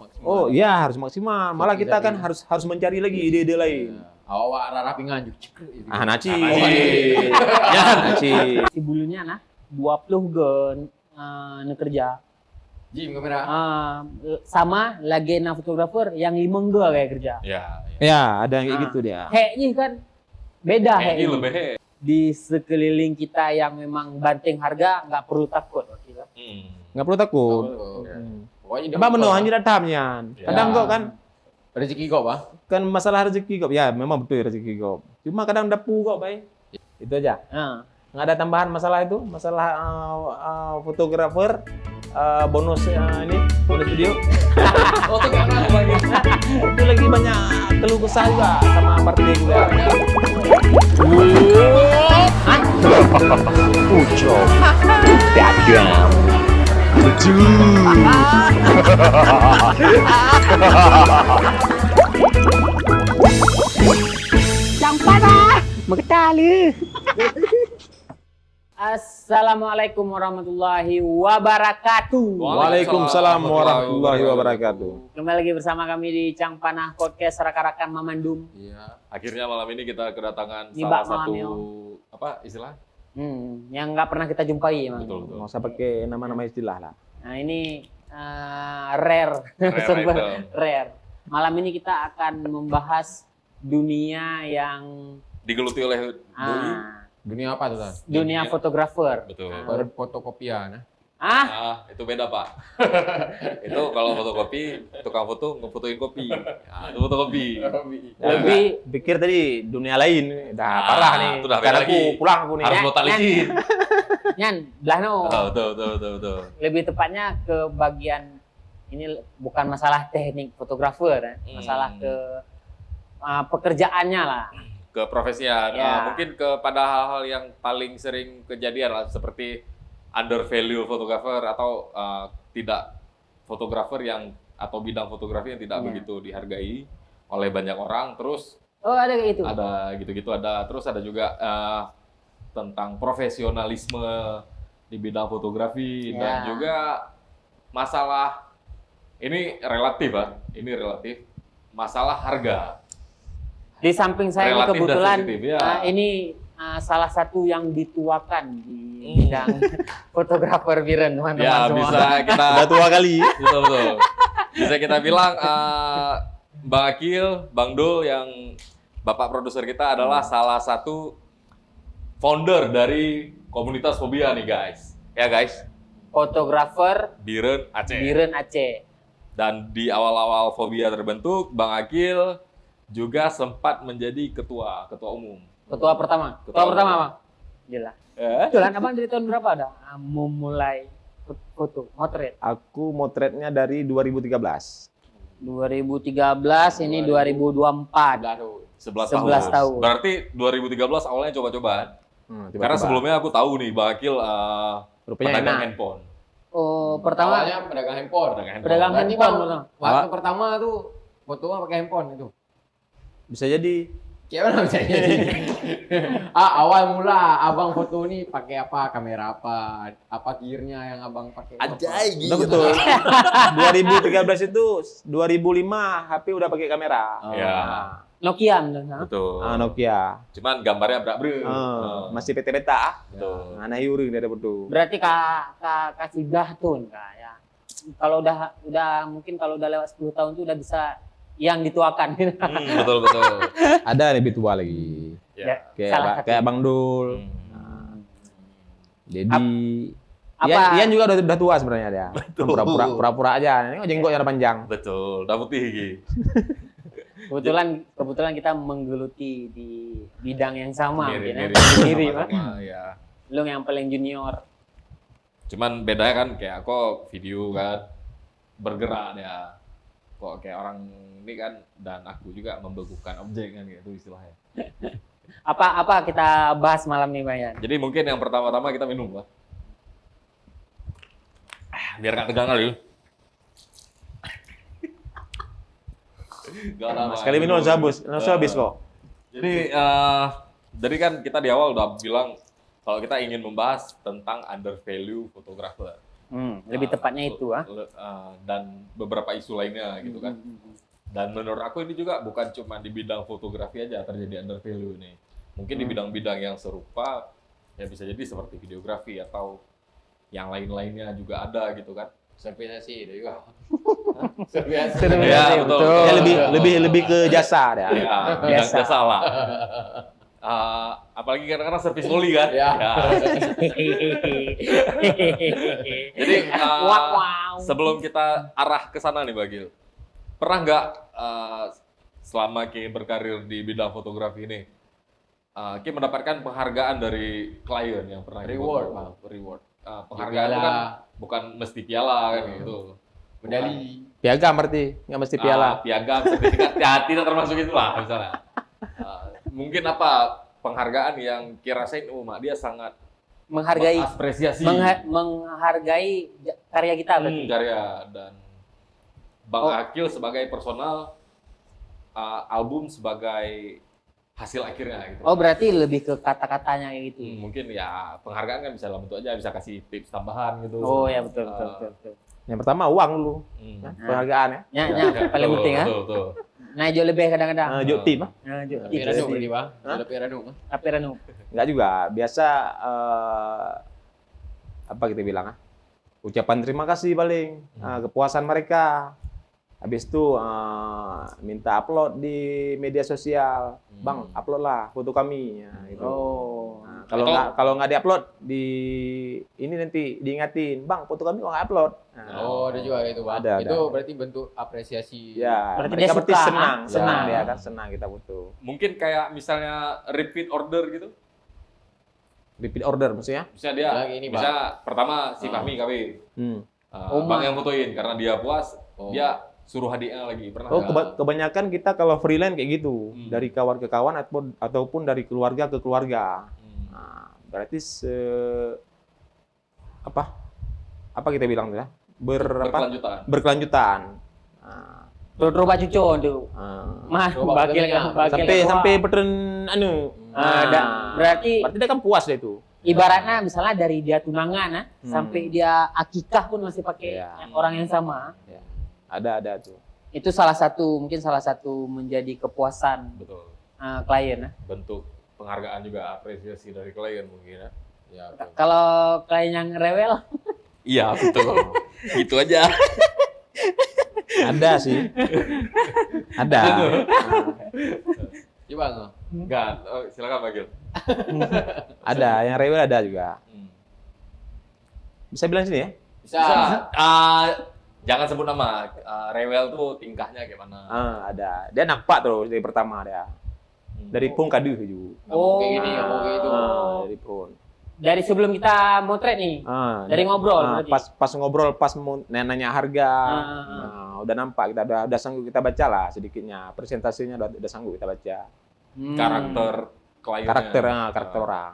maksimal. Oh iya, harus maksimal. Malah kita kan harus mencari lagi ide-ide lain. Awak rara pingan juga. Naci. Ya, Naci. Si bulunya nah 20 gen kerja. Jim kamera. Sama lagi na fotografer yang 5 ge kayak kerja. Ya, ada yang kayak gitu dia. Heknya kan beda Ini heknya. lebih Di sekeliling kita yang memang banting harga nggak perlu takut. Nggak perlu takut. Pokoknya dia Apa menu hanya datangnya. Kadang kok kan rezeki kok, Pak. kan masalah rezeki kok. Ya, memang betul rezeki kok. Cuma kadang dapu kok, Bay. Itu aja. Nggak ada tambahan masalah itu, masalah fotografer, bonus ini, bonus video. Oh, tuh karena banyak. Itu lagi banyak keluh kesah juga sama partai juga. Ucok dagang Yang parah, mengetali. Assalamualaikum warahmatullahi wabarakatuh. Waalaikumsalam warahmatullahi wabarakatuh. Kembali lagi bersama kami di Cang Panah Podcast Rakan-rakan Mamandum. Iya. Akhirnya malam ini kita kedatangan Nibak salah satu malamnya. apa istilah? Yang nggak pernah kita jumpai emang. Betul. Nggak usah pakai nama-nama istilah lah. Nah ini rare, Rare Sumber item. rare. Malam ini kita akan membahas dunia yang Digeluti oleh doi. Dunia apa tuh, Tan? dunia fotografer. Betul. Baru fotokopian. Itu beda, Pak. Itu kalau fotokopi, tukang foto ngefotoin kopi. Nah, itu fotokopi. Lebih Pikir tadi dunia lain, udah parah nih. itu udah beda Karena aku lagi. pulang aku nih. Harus Ya, total izin. nyan, belah no. Betul. Lebih tepatnya ke bagian ini bukan masalah teknik fotografer, masalah ke pekerjaannya lah. Keprofesian. Ya. Mungkin kepada hal-hal yang paling sering kejadian lah, seperti undervalue fotografer atau tidak fotografer yang atau bidang fotografi yang tidak Ya. begitu dihargai oleh banyak orang. Terus Oh ada kayak itu. ada gitu-gitu ada. Terus ada juga tentang profesionalisme di bidang fotografi Ya. dan juga masalah ini relatif ya. Ini relatif masalah harga. Di samping saya ini Relatif dan kebetulan sensitif, ya. ini salah satu yang dituakan di bidang fotografer Biren teman-teman Ya semua. bisa kita Udah tua kali. betul. Bisa kita bilang Bang Akil, Bang Dul yang bapak produser kita adalah salah satu founder dari komunitas fobia nih guys. Ya guys, Fotografer Biren Aceh. Biren Aceh. Dan di awal-awal fobia terbentuk, Bang Akil juga sempat menjadi ketua umum. Ketua pertama. Ketua Ketua pertama, umum. Bang. Gila. Jualan abang dari tahun berapa ada? Memulai foto, motret. Aku motretnya dari 2013. 2013 ini 2024. 11 11 tahun. Berarti 2013 awalnya coba-cobaan. Tiba-tiba. Karena sebelumnya aku tahu nih Bang Akil Rupanya pedagang enak. handphone. Oh, pertama Awalnya pedagang handphone. pedagang Berarti handphone. Bang, Bang. waktu pertama tuh foto pakai handphone itu. Bisa jadi. Kayak mana bisa jadi? Awal mula abang foto nih pakai apa? Kamera apa? Apa gearnya yang abang pakai? Anjay, Betul. 2013 itu 2005 HP udah pakai kamera. Ya, Nokia misalnya. betul. Nokia. Cuman gambarnya berak-berak. Masih PT Beta. Betul. Anak Yuri dari betul. Berarti kasih tuh Kak ya. Kalau udah mungkin kalau udah lewat 10 tahun tuh udah bisa yang dituakan. Betul. Ada lebih tua lagi. Ya. Salah satu. Kayak Bang Dul. Dedi. Apa? Ian juga udah tua sebenarnya dia. Pura-pura aja. Ini jenggotnya udah panjang. Betul. Udah putih Gi. Kebetulan kita menggeluti di bidang yang sama mungkin ya. Mirip. Mirip, Pak. Sama-sama, ya. Lu yang paling junior. Cuman bedanya kan kayak aku video kan bergerak ya. Kok kayak orang ini kan dan aku juga membekukan objek kan gitu istilahnya. Apa kita bahas malam nih, Bayan? Jadi mungkin yang pertama-tama kita minum lah. Biar nggak tegang kali. Gak lama. Sekali minum langsung habis kok. Jadi kan kita di awal udah bilang kalau kita ingin membahas tentang undervalue fotografer. Lebih tepatnya itu dan beberapa isu lainnya gitu kan. Dan menurut aku ini juga bukan cuma di bidang fotografi aja terjadi under value nih. Mungkin di bidang-bidang yang serupa ya bisa jadi seperti videografi atau yang lain-lainnya juga ada gitu kan. Servisasi itu juga. Servisasi. Ya, betul. Ya, lebih ke jasa ya. Ya, nggak salah. Apalagi karena servis poli kan. Ya. Jadi sebelum kita arah ke sana nih Bagil, pernah nggak selama Ki berkarir di bidang fotografi ini, Ki mendapatkan penghargaan dari klien yang pernah Reward, difoto? Bang. Reward. Penghargaan itu kan bukan mesti piala kan gitu. Medali. Piagam berarti, nggak mesti piala. Piagam, sertifikat, ya tidak termasuk itulah misalnya. Mungkin apa penghargaan yang Ki rasain, Mak, dia sangat menghargai apresiasi menghargai karya kita berarti. karya dan Bang Akil sebagai personal, album sebagai hasil akhirnya gitu. Oh, berarti lebih ke kata-katanya gitu. Mungkin ya penghargaan kan bisa dalam bentuk aja, bisa kasih tips tambahan gitu. Oh ya betul. Yang pertama uang dulu, penghargaan ya. Ya, paling penting ya. Betul. Nah, jauh lebih kadang-kadang. Juk tim, Nah, jauh Piranu berarti, Bang. Ada Piranu. Tapi Ranu. nggak juga. Biasa apa kita bilang ucapan terima kasih paling, kepuasan mereka. Habis itu minta upload di media sosial, Bang, upload lah foto kami. Ya, gitu. Oh. Nah, kalau nggak diupload di ini nanti diingatin, Bang, foto kami kok nggak upload. Nah, Oh, ada juga itu, Bang. Ada. Itu berarti bentuk apresiasi. ya, Berarti mereka dia berarti suka, senang Ya. dia kan, senang kita foto. Mungkin kayak misalnya repeat order gitu. Repeat order maksudnya? Misalnya dia, Lagi ini, Bang. bisa pertama si Fahmi kawin, Bang yang fotoin karena dia puas, dia suruh hadiah lagi. Pernah Oh, nggak? kebanyakan kita kalau freelance kayak gitu, dari kawan ke kawan ataupun dari keluarga ke keluarga. Nah, berarti apa kita bilang tuh ya? Berkelanjutan. Nah, Roba cucu tuh. Mah, Roba bakil sampai sampai petren berarti dia kan puas deh itu. ibaratnya misalnya dari dia tunangan sampai dia akikah pun masih pakai orang yang sama. Ya. Ada tuh. Itu mungkin salah satu menjadi kepuasan Betul. klien. Bentuk penghargaan juga, apresiasi dari klien mungkin ya. Ya, betul. Kalau klien yang rewel, Iya, betul. Gitu aja. Ada sih. Ada. Coba nggak? Enggak, silakan Bagil. Ada, yang rewel ada juga. Bisa bilang sini ya? Bisa. Jangan sebut nama. Rewel tuh tingkahnya gimana? Ada. Dia nampak terus dari pertama dia. Dari pun kadu juga. Nggak mau kayak gini, nggak mau kayak itu. Dari pun. dari sebelum kita motret nih, dari ngobrol berarti. Pas ngobrol, pas mau nanya harga, udah nampak, kita udah sanggup kita baca lah sedikitnya. Presentasinya udah sanggup kita baca. Karakter kliennya. Karakter orang.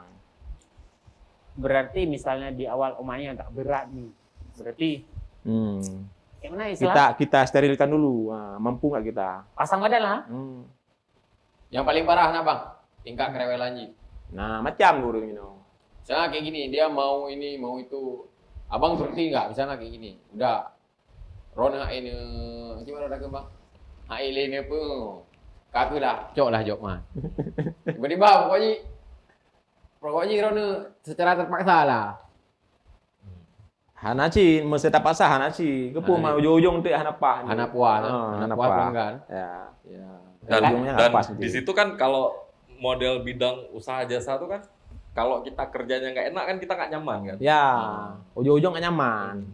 Berarti misalnya di awal omanya agak berat nih. Berarti gimana istilah? Kita sterilkan dulu, mampu nggak kita? Pasang badan lah. Yang paling parah nah Bang, tingkat kerewelannya. Nah, macam guru ini. Misalnya kayak gini, dia mau ini, mau itu. Abang berhenti nggak? Misalnya kayak gini. Udah. Rona ini, gimana udah Bang? Haile ini pun. Katu dah, cok lah jok mah. Tiba-tiba pokoknya Rona secara terpaksa lah. Hanaci, mesti tak pasah Hanaci. Kepu mau ujung-ujung tu Hanapah. Hanapah kan? Ya. Dan di situ kan kalau model bidang usaha jasa itu kan kalau kita kerjanya nggak enak kan kita nggak nyaman kan? Ya, ujung-ujung nggak nyaman.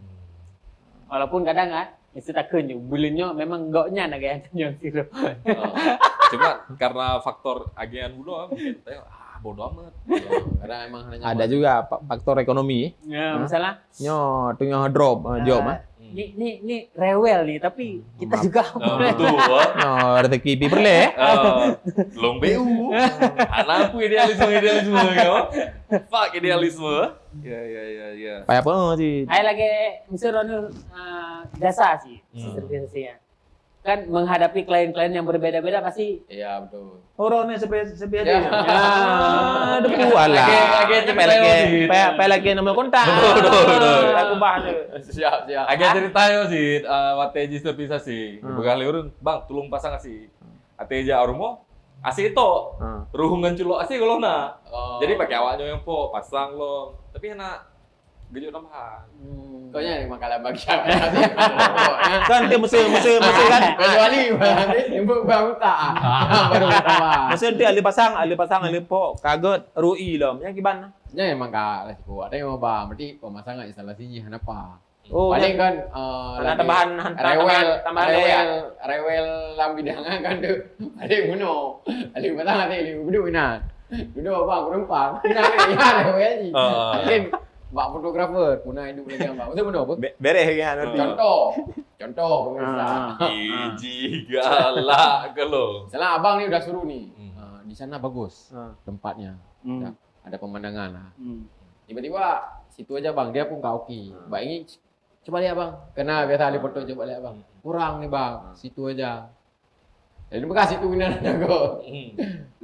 Walaupun kadang itu tak kunjung, bulannya memang goknya nak kayak yang siru. Cuma karena faktor agian budo mungkin bodo amat. Karena emang hanya Ada juga faktor ekonomi. Ya, misalnya Tengah drop job ini rewel nih, tapi kita juga Betul. rezeki perle. Belum BU. Anak aku idealisme ya. Fuck idealisme. Ya. Kayak apa sih? Saya lagi misalnya jasa sih, servisasinya. kan menghadapi klien-klien yang berbeda-beda pasti Iya betul. Orang ni sepi Ya. aja. Depu alah. Lagi cerita Lagi nama kontak. Betul. Aku bahas tu. Siap. Agak cerita yo sih, wateji terpisah sih. Bekali urun, bang, tulung pasang sih. Ateja arumo, asih itu. Ruhungan culo asih kalau na. Oh. Jadi pakai awaknya yang po, pasang lo. Tapi enak gejut tambahan. Pokoknya memang kalau bagi aku Kan dia mesti kan. kecuali nanti nyebut baru tak. Baru tambah. Mesti dia ahli pasang ahli po kaget rui lah. Yang gimana? Ya memang kak lagi kuat. Tapi mau bang, berarti pemasangan instalasinya kenapa? Oh, Paling kan ada tambahan rewel lambidangan kan tu. Paling bunuh. Paling pasang nanti duduk minat. Duduk bang, kurempang. Minat ya rewel ni. Mungkin bak fotografer punah hidup lagi bang. Maksud bunuh apa? Beres kan nanti. Contoh pemirsa. Iji galak ke lo. Misalnya abang ni udah suruh ni. Di sana bagus Ah. tempatnya. Hmm. Ada pemandangan lah. Hmm. Tiba-tiba situ aja bang, dia pun tak okey. Bang ini coba lihat bang. Kena biasa ahli foto coba lihat bang. Kurang ni bang, situ aja. Jadi bekas situ ina jago.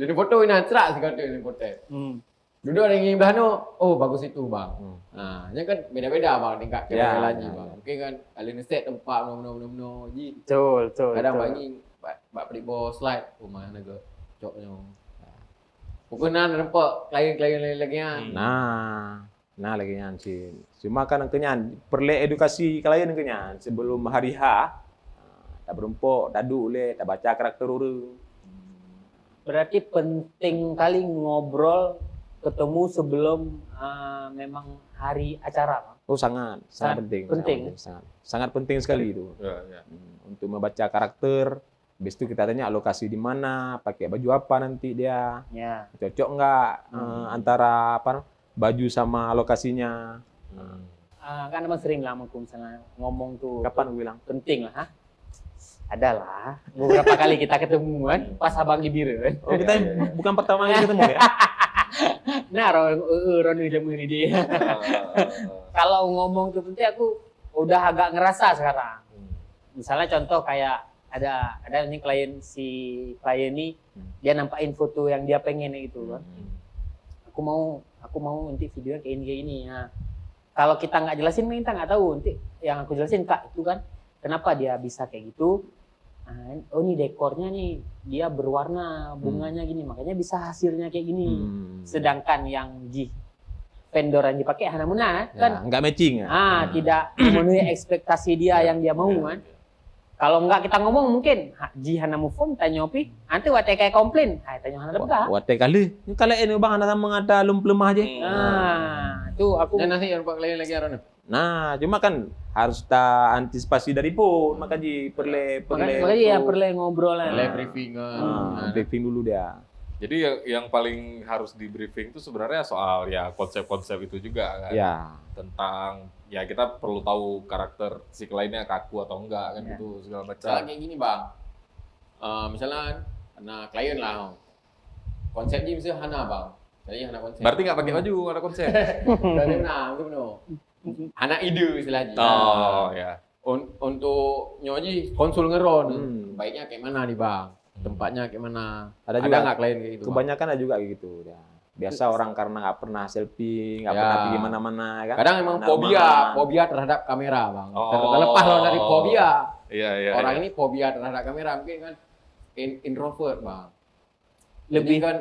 Lalu foto ina cerak sekali ni foto. Duduk ada yang belah no, oh bagus itu bang. Ini kan beda-beda bang tingkat Ya, kamera lagi ya, bang. Mungkin kan ahli set tempat benar-benar ji. Betul. Kadang bang ini bak pelik bawa slide rumah naga coknya. Pokoknya nampak klien-klien lain lagi kan. Nah lagi nyan sih. Cuma kan kenyan perlu edukasi klien kenyan sebelum hari H. Tak berempuk, tak duduk le, tak baca karakter orang. Berarti penting kali ngobrol ketemu sebelum memang hari acara, Bang. Oh sangat penting. Sangat penting sekali itu. Ya. Untuk membaca karakter. Habis itu kita tanya lokasi di mana, pakai baju apa nanti dia. Ya. Cocok enggak antara apa baju sama lokasinya. Kan abang sering lah aku misalnya ngomong tuh Kapan gue bilang? penting lah, ha? Adalah beberapa kali kita ketemu kan pas abang di biru kan. Oh kita bukan pertama kali ketemu ya? Nah, Ron jamu ini dia. Kalau ngomong tuh penting aku udah agak ngerasa sekarang. Misalnya contoh kayak ada nih klien ini dia nampakin foto yang dia pengen gitu kan. Aku mau nanti videonya kayak ini. Nah, kalau kita nggak jelasin, kita nggak tahu. Nanti yang aku jelasin kak itu kan, kenapa dia bisa kayak gitu? Oh ini dekornya nih, dia berwarna bunganya gini, makanya bisa hasilnya kayak gini. Sedangkan yang vendor yang dipakai Hana Muna kan, Enggak matching ya? tidak memenuhi ekspektasi dia yang dia mau kan. Kalau enggak kita ngomong mungkin Hana Mufum tanya opi, nanti wate kayak komplain, tanya Hana Lemka. Wate kali. Ni kalau ini bang ada mengada lemah aja. Itu aku. Dan nanti yang nampak klien lagi Aron. Nah, cuma kan harus tak antisipasi dari pun, makanya Makanya perlu ngobrol lah. Live briefing kan. briefing dulu dia. Jadi yang paling harus di briefing itu sebenarnya soal ya konsep-konsep itu juga kan. Ya. Tentang ya kita perlu tahu karakter si kliennya kaku atau enggak kan gitu segala macam. Misalnya kayak gini bang. Misalnya Hana klien lah. Konsepnya misalnya Hana bang. Jadi Hana konsep. Berarti nggak pakai baju, nggak ada konsep. Berarti benar. Anak ide istilahnya. Oh ya. Untuk nyoji konsul ngeron. Baiknya kayak mana nih bang? Tempatnya kayak mana? Ada juga nggak klien kayak gitu? Bang? Kebanyakan ada juga kayak gitu. Ya. Biasa orang karena nggak pernah selfie, nggak pernah pergi mana-mana kan. Kadang emang fobia terhadap kamera bang. Terlepas loh dari fobia. Iya. Orang ini fobia terhadap kamera mungkin kan introvert bang. Lebih Jadi kan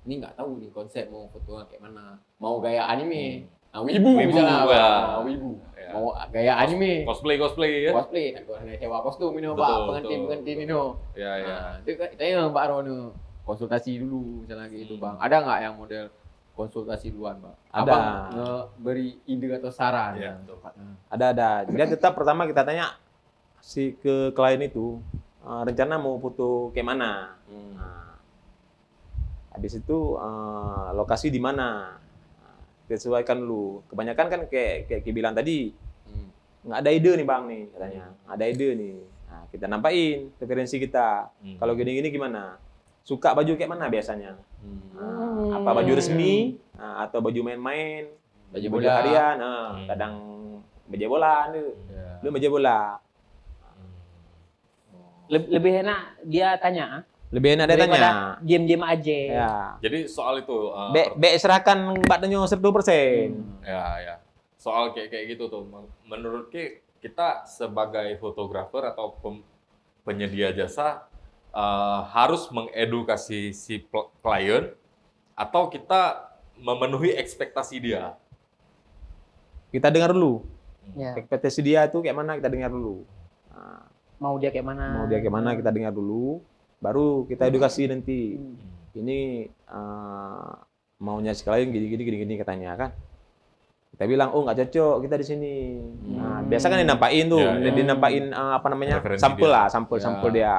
ini nggak tahu nih konsep mau foto kayak mana. Mau gaya anime. Wibu misalnya. Wibu. Ya. Mau gaya anime. Cosplay ya. Cosplay, nak kena sewa kostum ini Betul, pak, pengantin ini. Ya. Itu kan kita Mbak Ron konsultasi dulu misalnya gitu bang. Ada nggak yang model konsultasi duluan bang? Ada. Abang beri ide atau saran. Iya, untuk Ada. Dia tetap pertama kita tanya si ke klien itu rencana mau foto kayak mana. Habis itu lokasi di mana. Kita sesuaikan dulu. Kebanyakan kan kayak bilang tadi nggak ada ide nih bang nih katanya. Ada ide nih. Nah, kita nampain referensi kita. Kalau gini-gini gimana? Suka baju kayak mana biasanya? Apa baju resmi atau baju main-main? Baju Baju bola harian. Kadang meja bola lu. Lu meja bola. Lebih enak dia tanya. Lebih enak dia tanya. Daripada diam-diam aja. Ya. Jadi soal itu Be serahkan mbaknya 100%. ya. Soal kayak gitu tuh. Menurut kita sebagai fotografer atau penyedia jasa harus mengedukasi si klien atau kita memenuhi ekspektasi dia. Kita dengar dulu. Ya. Ekspektasi dia tuh kayak mana kita dengar dulu. Nah, Mau dia kayak mana? mau dia kayak mana kita dengar dulu, baru kita edukasi nanti. Ini maunya si klien gini katanya kan. Kita bilang, oh nggak cocok kita di sini. Nah, biasa kan dinampain tuh, dinampain apa namanya, Referensi sampel dia. lah, sampel dia.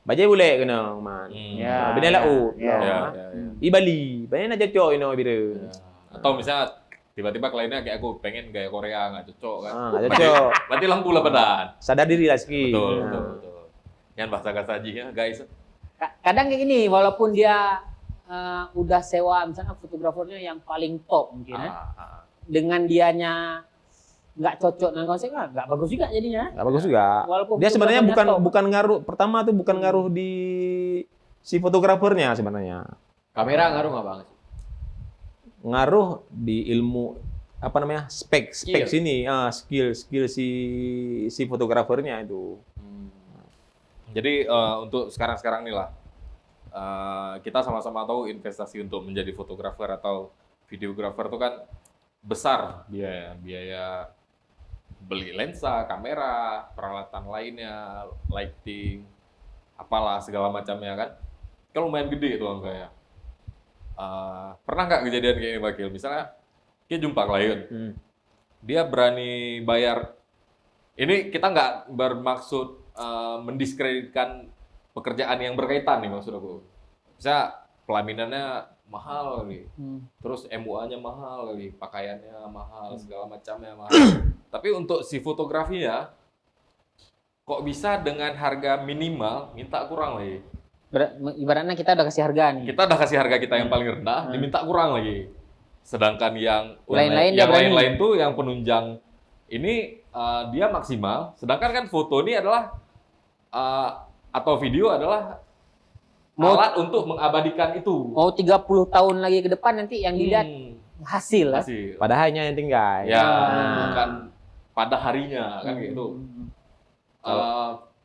Bajai boleh kena, man. Ya. Bina lau, Ya. di Bali, banyak nak cocok ini bila. Atau misalnya tiba-tiba kliennya kayak aku pengen gaya Korea nggak cocok kan. Nggak cocok. Berarti lampu lah badan. Sadar diri lah sikit. Betul, Nah. betul. Yang bahasa kasajinya guys. Kadang kayak gini, walaupun dia udah sewa misalnya fotografernya yang paling top mungkin dengan dianya nggak cocok dengan konsep nggak bagus juga jadinya. Nggak bagus juga. Walaupun Dia sebenarnya fotografernya top. bukan ngaruh. Pertama tuh bukan ngaruh di si fotografernya sebenarnya. Kamera ngaruh nggak bang? Ngaruh di ilmu apa namanya spek Skill. sini, skill si fotografernya itu. Jadi untuk sekarang nih lah, kita sama-sama tahu investasi untuk menjadi fotografer atau videografer itu kan besar biaya beli lensa, kamera, peralatan lainnya, lighting, apalah segala macamnya kan. Kalau lumayan gede itu angkanya. Pernah nggak kejadian kayak ini Bakil? Misalnya kita jumpa klien, dia berani bayar. Ini kita nggak bermaksud mendiskreditkan pekerjaan yang berkaitan nih maksud aku. Misalnya pelaminannya mahal kali, terus MUA-nya mahal kali, pakaiannya mahal, segala macamnya mahal. Tapi untuk si fotografinya, kok bisa dengan harga minimal minta kurang lagi? Ibaratnya kita udah kasih harga nih. Kita udah kasih harga kita yang paling rendah, diminta kurang lagi. Sedangkan yang Lain-lain dia berani. lain-lain tuh yang penunjang ini dia maksimal. Sedangkan kan foto ini adalah atau video adalah alat untuk mengabadikan itu. Mau 30 tahun lagi ke depan nanti yang dilihat hasil lah. Hasil. Padahalnya yang tinggal. Ya, bukan pada harinya kan gitu.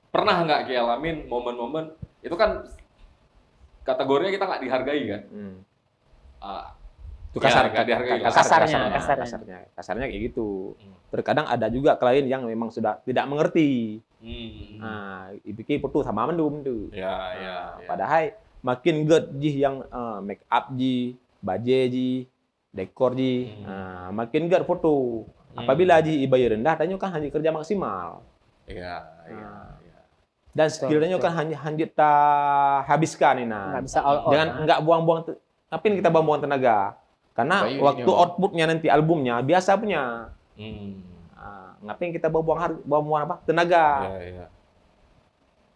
Pernah nggak Ki alamin momen-momen itu kan kategorinya kita nggak dihargai kan? Itu kasar, nggak dihargai lah. kasarnya kayak gitu. Terkadang ada juga klien yang memang sudah tidak mengerti. Nah, dipikir putus sama mendum tuh. Ya. Padahal makin good ji yang make up ji, baje ji, dekor ji, makin good foto. Apabila ji ibayar rendah, tanya kan hanya kerja maksimal. Iya. Dan skillnya kan hanya kita habiskan ini. Nggak bisa all out. Jangan nggak buang-buang. Ngapain kita buang-buang tenaga? Karena Bayu waktu ini, Bang. outputnya nanti albumnya biasa punya. Ngapain kita buang-buang apa? Tenaga. Iya.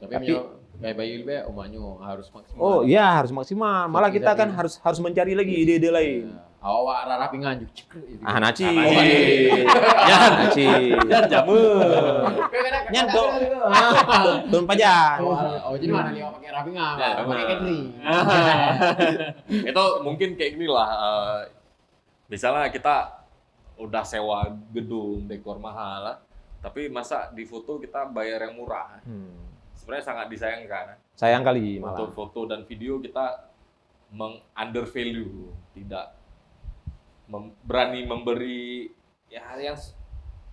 Tapi kayak Bayu lebih omaknya harus maksimal. Oh iya harus maksimal. Malah Tapi kita kan harus mencari lagi ide-ide lain. Awak rapi nganjuk. Naci. Naci. Naci. Dan jamu. Nyan tuh. Turun pajan. Oh jadi mana nih awak pakai rapi nggak? Ya, Pakai catering. Itu mungkin kayak gini lah. Misalnya kita udah sewa gedung, dekor mahal, tapi masa di foto kita bayar yang murah. Sebenarnya sangat disayangkan. Sayang kali malah. Untuk foto dan video kita undervalue, tidak berani memberi ya yang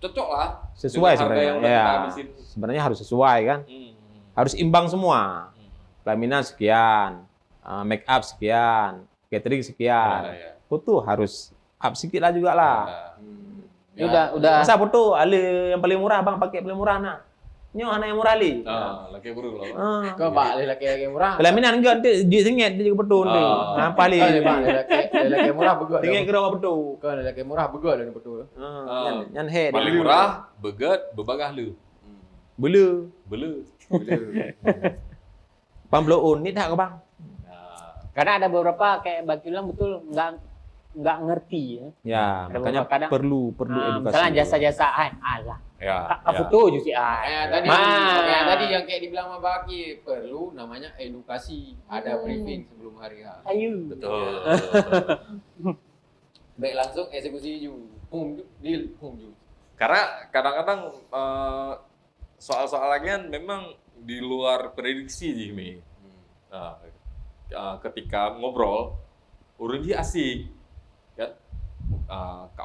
cocok lah. Sesuai dengan harga yang udah sebenarnya. kita Ya, habisin. sebenarnya harus sesuai kan. Harus imbang semua. Pelaminan sekian, make up sekian, catering sekian. Ya. Foto harus up sedikit lah juga lah. Ya, udah. Masa foto ale yang paling murah bang pakai paling murah nak. Nyo anak yang murah li. Laki buru loh. Kau bak lelaki yang murah. Pelaminan enggak dia sengit dia juga betul ni. Nampak li. Kau lelaki murah begot. Sengit kira apa betul. Kau lelaki murah begot dan betul. Nyan head. Paling murah, beget, bebagah lu. Belu. Belu. Pambloon ni tak ke bang? Karena ada beberapa kayak Bang bilang betul nggak ngerti ya. Ya, Ada makanya beberapa kadang- perlu edukasi. Misalnya jasa-jasa alah. Ya. Kak foto juga sih Kayak tadi, Ma. kayak tadi yang kayak dibilang sama Baki, perlu namanya edukasi. Ada briefing sebelum hari H. Ayo. Betul. Baik langsung eksekusi ju. Deal, ju. Karena kadang-kadang soal-soal lagian memang di luar prediksi Jimmy. Nah, ketika ngobrol, urun ji asik, kan?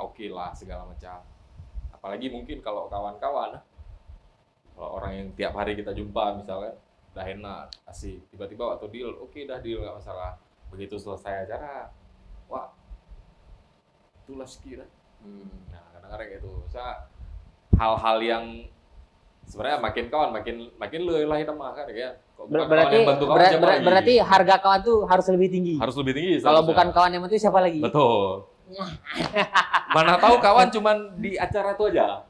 Oke lah segala macam. Apalagi mungkin kalau kawan-kawan, kalau orang yang tiap hari kita jumpa misalnya, udah enak, asik. Tiba-tiba waktu deal, oke dah deal nggak masalah. Begitu selesai acara, wah, itulah sekira. Nah, kadang-kadang kayak gitu. Saya hal-hal yang sebenarnya makin kawan makin lah hitam kan ya. Kok bukan kawan yang bantu kawan siapa lagi? Berarti harga kawan tuh harus lebih tinggi. Harus lebih tinggi. Kalau seharusnya. bukan kawan yang bantu siapa lagi? Betul. Mana tahu kawan cuman di acara itu aja.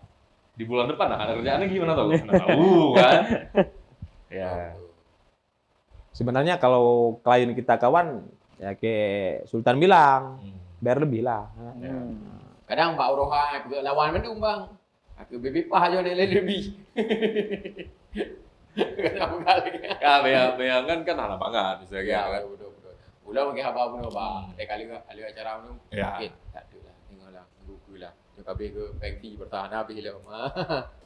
Di bulan depan nah, ada kerjaannya gimana tahu? Mana tahu kan. Ya. Sebenarnya kalau klien kita kawan, ya kayak Sultan bilang, bayar lebih lah. Kadang Pak Uroha ke lawan mendung bang. Aku bebek pah aja lebih. Kenapa kali? Ya, bayangan kan anak banget misalnya Ya, kan. betul. Udah pakai apa pun bang. Kali acara pun. Ya. Okey, tak ada lah. Tengoklah, buku lah. Dia kabeh ke pengti bertahan habis lah.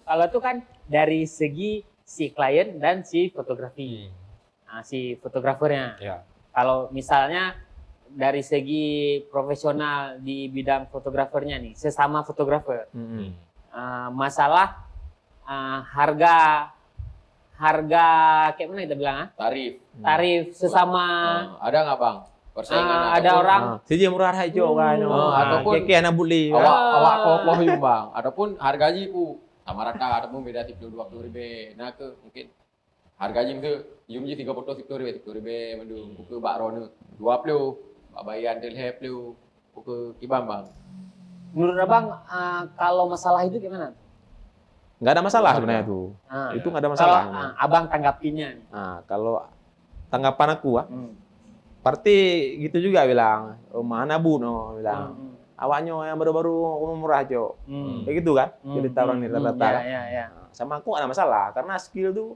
Kalau itu kan dari segi si klien dan si fotografi. Nah, si fotografernya. Ya. Kalau misalnya dari segi profesional di bidang fotografernya nih, sesama fotografer, masalah harga kayak mana kita bilang tarif sesama Ada nggak bang? Persaingan ada ataupun- orang Siji murah aja kan. ataupun- Keke anak buli. awak kokoh yuk bang. Ataupun harganya ku sama rata ataupun beda 20 nah ke mungkin harganya tu yum je 30 mendung buku bak rona 20 bak bayan del hep lu buku kibam bang. menurut abang kalau masalah itu gimana? Nggak ada masalah sebenarnya tuh. Ah, Itu nggak ada kalau masalah. abang tanggapinya nih. Nah, kalau tanggapan aku, Parti gitu juga bilang, oh, mana bu no bilang, awaknya yang baru-baru murah jo, kayak gitu kan? Cerita orang ini rata-rata. Ya. Nah, sama aku nggak ada masalah karena skill tuh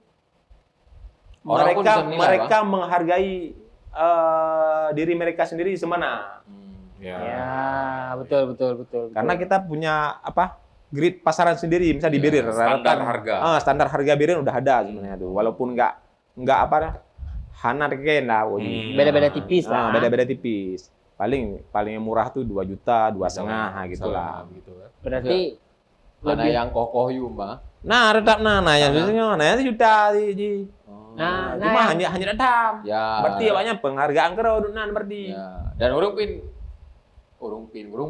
Orang pun bisa menilai, mereka menghargai diri mereka sendiri semana. Ya. Ya, betul. Karena kita punya apa? Grid pasaran sendiri, misalnya di Birir standar rata-rata. harga. Standar harga Birir udah ada sebenarnya tuh, walaupun nggak apa hanar kayak lah. Beda-beda tipis lah. Beda-beda tipis. Paling murah tuh 2 juta, 2,5 gitulah. Gitu kan. Berarti Mana yang kokoh yuk bang? Nah, tetap nah yang biasanya nah itu juta ji. Nah, Cuma yang- hanya datang. Ya. Berarti banyak penghargaan kerau nan berarti. Ya. Dan orang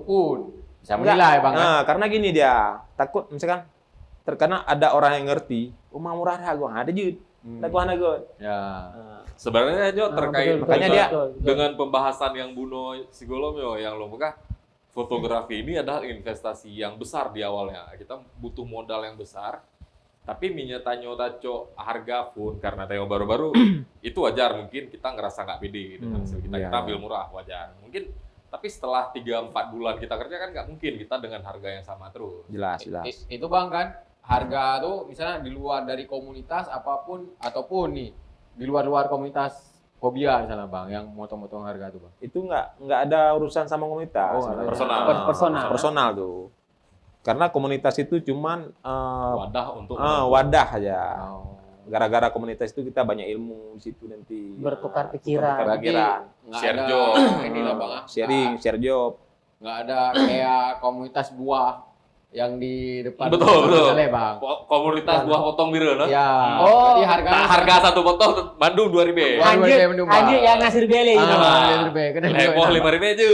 pun bisa menilai bang. Nah, karena gini dia, takut misalkan terkena ada orang yang ngerti, mah murah dah gua ada jut. Ada gua ada gua. Ya. Sebenarnya Jo terkait betul, makanya dia- dengan pembahasan yang Buno Sigolom yo yang lo buka fotografi ini adalah investasi yang besar di awalnya. Kita butuh modal yang besar. Tapi minyak tanyo taco harga pun karena tayo baru-baru itu wajar mungkin kita ngerasa nggak pede dengan hasil kita. iya. Kita ambil murah wajar. Mungkin tapi setelah 3-4 bulan kita kerja kan nggak mungkin kita dengan harga yang sama terus. Jelas. Itu bang kan harga tuh misalnya di luar dari komunitas apapun ataupun nih di luar komunitas fobia misalnya bang yang motong-motong harga tuh bang. Itu nggak ada urusan sama komunitas. Oh, nggak ada. Personal. Personal tuh. Karena komunitas itu cuman Wadah untuk wadah aja. Oh. Gara-gara komunitas itu kita banyak ilmu di situ nanti. Bertukar Nah, pikiran. bertukar pikiran. Nggak Share ada job. inilah bang. Sharing, share job. Nggak ada kayak komunitas buah yang di depan. Betul. Misalnya, bang. komunitas buah potong biru, no? Ya. Oh, Jadi harganya Nah, harga satu potong Bandung 2.000. Wah, Anjir yang ngasih beli itu. Heboh 5.000 aja.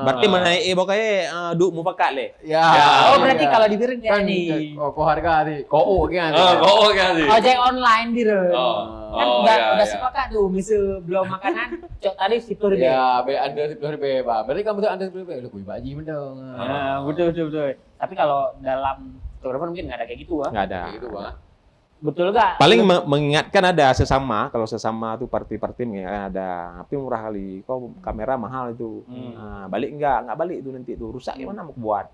Berarti menaik pokoknya duk mufakat le. Ya. Oh, berarti kalau di Biren kan kayak nih. kok harga sih. Kok kan. Oh, kan sih. Ojek online Biren. Kan udah iya. sepakat tuh, misal belum makanan, cok tadi 10.000. Ya, be ada 10.000 bang. Berarti kamu tuh ada 10.000. Lu kuy baji mendong. Nah, betul. Tapi kalau dalam fotografer mungkin nggak ada kayak gitu, Nggak ada. Kayak gitu bang. betul nggak? Paling mengingatkan ada sesama, kalau sesama tuh party mengingatkan ada, tapi murah kali, kok kamera mahal itu. Nah, balik nggak balik itu nanti tuh rusak gimana mau buat.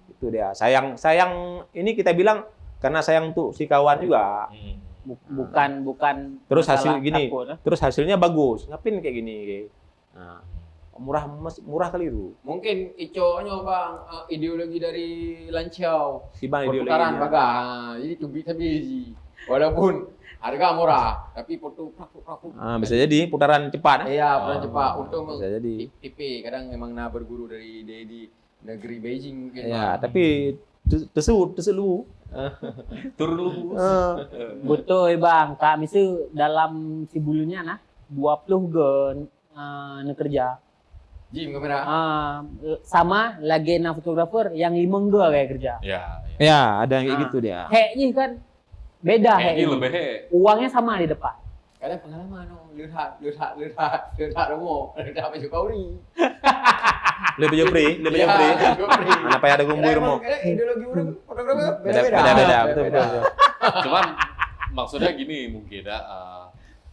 Itu dia. Sayang ini kita bilang karena sayang tuh si kawan juga. Bukan Terus hasil masalah gini, takut, terus hasilnya bagus. Ngapain kayak gini? Nah, murah kali itu. Mungkin iconya bang ideologi dari Lanciau. Si bang Perputaran ideologinya. bagang. Jadi tubik biji. Walaupun harga murah, tapi foto prakuk. Bisa jadi putaran cepat. Iya, putaran cepat. Untuk bisa jadi. TP kadang memang berguru dari di negeri Beijing mungkin. Ya, Bang. tapi tersebut lu. Turun dulu. Betul bang, kak misal dalam sebulunnya nah 20 gen kerja. Jim kamera. Sama lagi fotografer yang 5 ge kayak kerja. Ya. Ya, ada yang kayak gitu dia. Heknya kan beda Ini heknya. lebih Uangnya sama di depan. Kadang pengalaman lihat romo, lihat baju kauri. Lebih jepri. Mana payah ada gumbur mo. Ideologi orang fotografer Beda, betul. Cuman maksudnya gini mungkin ya,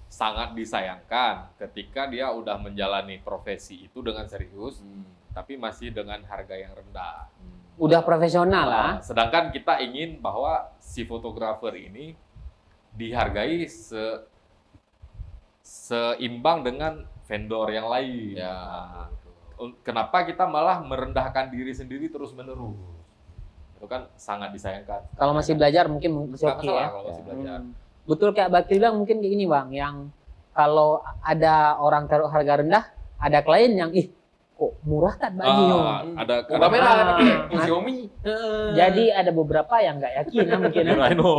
sangat disayangkan ketika dia udah menjalani profesi itu dengan serius, tapi masih dengan harga yang rendah. Udah profesional lah. Sedangkan kita ingin bahwa si fotografer ini dihargai seimbang dengan vendor yang lain. Ya. Nah, kenapa kita malah merendahkan diri sendiri terus-menerus? Itu kan sangat disayangkan. Kalau masih belajar mungkin masih Nggak oke masalah ya. kalau masih belajar. Betul kayak Bakri bilang mungkin kayak gini bang, yang kalau ada orang taruh harga rendah, ada klien yang kok murah tak baju. Ada Kamera Ah. pakai Xiaomi. Jadi ada beberapa yang nggak yakin mungkin. Rhino.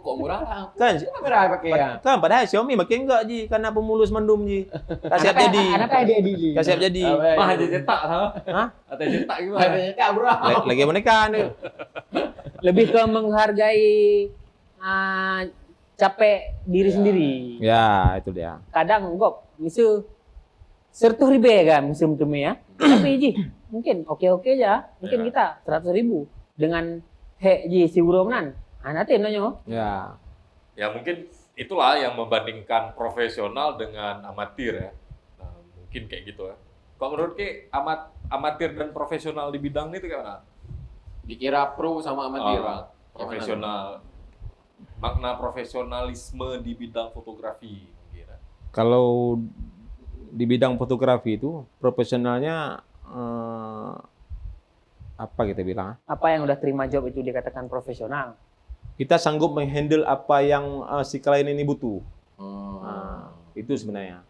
Kok murah lah. Kan, Kamera pakai ya. kan padahal Xiaomi makin enggak ji, karena pemulus mendum ji. Kasih jadi. Kenapa ada di? Kasih jadi. Mah aja cetak sama. Hah? Atau cetak gimana? Katanya tak murah. Lagi boneka nih. Lebih ke menghargai capek diri sendiri. Ya, itu dia. Kadang gua misal sertuh ribe kan musim tumi ya. Tapi ji mungkin oke aja. Mungkin Ya. kita 100.000 dengan ji si buronan. Nanti nanya. Ya. Ya mungkin itulah yang membandingkan profesional dengan amatir ya. Nah, mungkin kayak gitu ya. Kalau menurut Ki, amatir dan profesional di bidang ini itu kayak mana? Dikira pro sama amatir, Bang. Profesional. Makna profesionalisme di bidang fotografi. Kira. Kalau di bidang fotografi itu profesionalnya apa kita bilang? Apa yang udah terima job itu dikatakan profesional? Kita sanggup menghandle apa yang si klien ini butuh. Itu sebenarnya.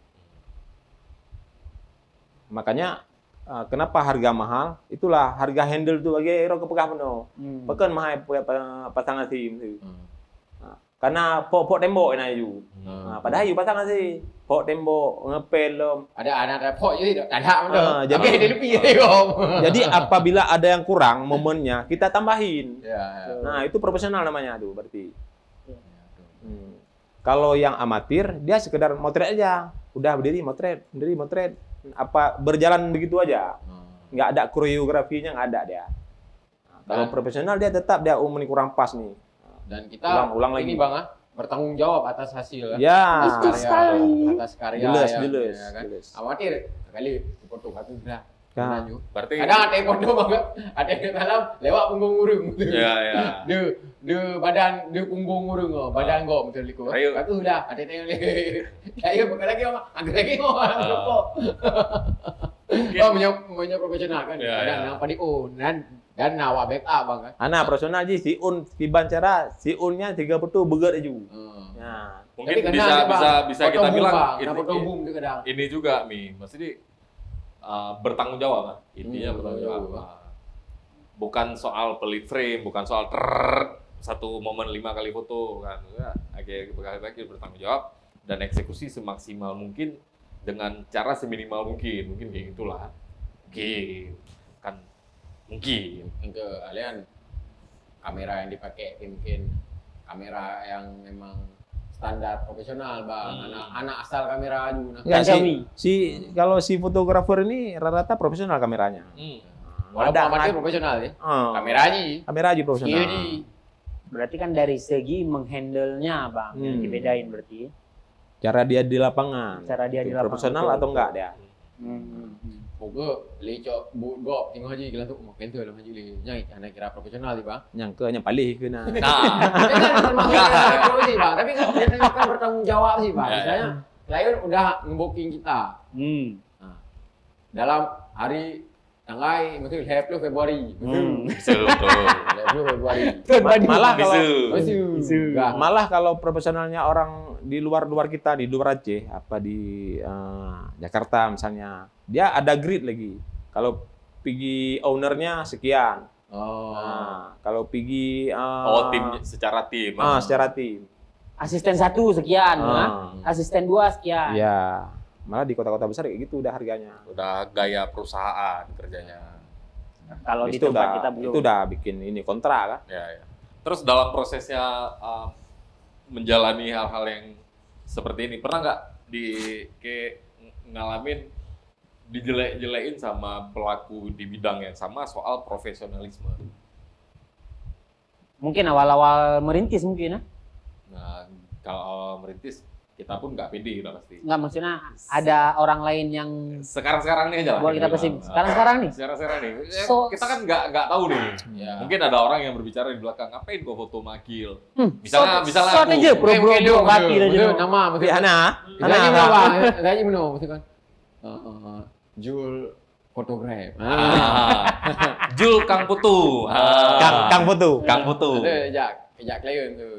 Makanya kenapa harga mahal? Itulah harga handle itu bagi ero kepegah penuh. Bahkan mahal pasangan sim tu. Karena pok tembok na you. Padahal you pasangan sih. Pok tembok ngepel lom. Ada anak pok je tak ada mana. Jadi dia lebih om. Jadi apabila ada yang kurang momennya kita tambahin. Ya. Nah, itu profesional namanya tuh berarti. Kalau yang amatir dia sekedar motret aja. Udah berdiri motret. Apa berjalan begitu aja. Nggak ada koreografinya, nggak ada dia. Nah, kalau profesional dia tetap dia ini kurang pas nih. Dan kita Ulang ini lagi. Bang bertanggung jawab atas hasil Ya. atas karya Jelas, ya, jelas, ya kan. jelas. Amatir sekali foto satu sudah. Kan. Berarti Ada foto banget. Ada yang dalam lewat punggung urung. ya. Dia badan dia punggung urung badan kau betul liko. Ayo. Aku sudah ada tengok saya bukan lagi om. Agak lagi om. Oh punya profesional kan. Ya, Dan ya. yang paling dan nawa backup Bang kan. Anak profesional je si un tiban cara si unnya 30 beget aja. Nah, Mungkin Tapi kena bisa kita bilang foto boom dia kadang. ini juga Mi, maksudnya bertanggung jawab kan? Intinya bertanggung jawab. Bukan soal pelit frame, bukan soal satu momen 5 kali foto kan. Akhirnya bertanggung jawab dan eksekusi semaksimal mungkin dengan cara seminimal mungkin kayak gitulah. Mungkin kan mungkin. Ke kalian kamera yang dipakai mungkin kamera yang memang standar profesional Bang. Anak asal kamera aja. Nah. Yang Xiaomi. kalau si fotografer ini rata-rata profesional kameranya. Walaupun amatir profesional ya. Kameranya. Kamera aja profesional. Skill di. Berarti kan dari segi menghandle-nya bang yang dibedain berarti. Cara dia di lapangan. Cara dia di Itu lapangan. profesional Betul, atau enggak dia? Pokok lecok gok tengok haji kelas tu makin tu lah haji le. Nyai anak kira profesional ni bang. Yang ke yang paling ke nah. Nah, Kan termasuk yang pro sih bang. Tapi kan kan bertanggung jawab sih bang. Ya, ya. Misalnya klien udah nge-booking kita. Nah, dalam hari tanggal betul 20 Februari. betul betul. 20 Februari. Malah kalau Bisu. malah kalau profesionalnya orang di luar kita di luar Aceh apa di Jakarta misalnya dia ada grid lagi kalau pergi ownernya sekian kalau pergi Tim secara tim. secara tim Asisten 1 sekian, asisten 2 sekian. ya malah di kota-kota besar kayak gitu udah harganya Udah gaya perusahaan kerjanya. Kalau di itu tempat udah kita belum. itu udah bikin ini kontrak kan Ya. Terus dalam prosesnya menjalani hal-hal yang seperti ini, pernah nggak ngalamin dijelek-jelekin sama pelaku di bidang yang sama soal profesionalisme? Mungkin awal-awal merintis mungkin ya. Nah, kalau merintis kita pun nggak pede udah pasti. Enggak, maksudnya ada orang lain yang Sekarang nih aja lah. buat kita pesimis. Sekarang nih. Sekarang nih. So- Kita kan nggak tahu nih. Ya. Mungkin ada orang yang berbicara di belakang, ngapain gua foto makil? Hmm, Misalnya shot aku. aja, bro, mati aja. Betul nama tapi betul. Hana Gaji mana bang? Gaji mana betul kan? Jul fotograf. Jul Kang Putu. Kang Putu Kang Putu. Ada ajak klien tu.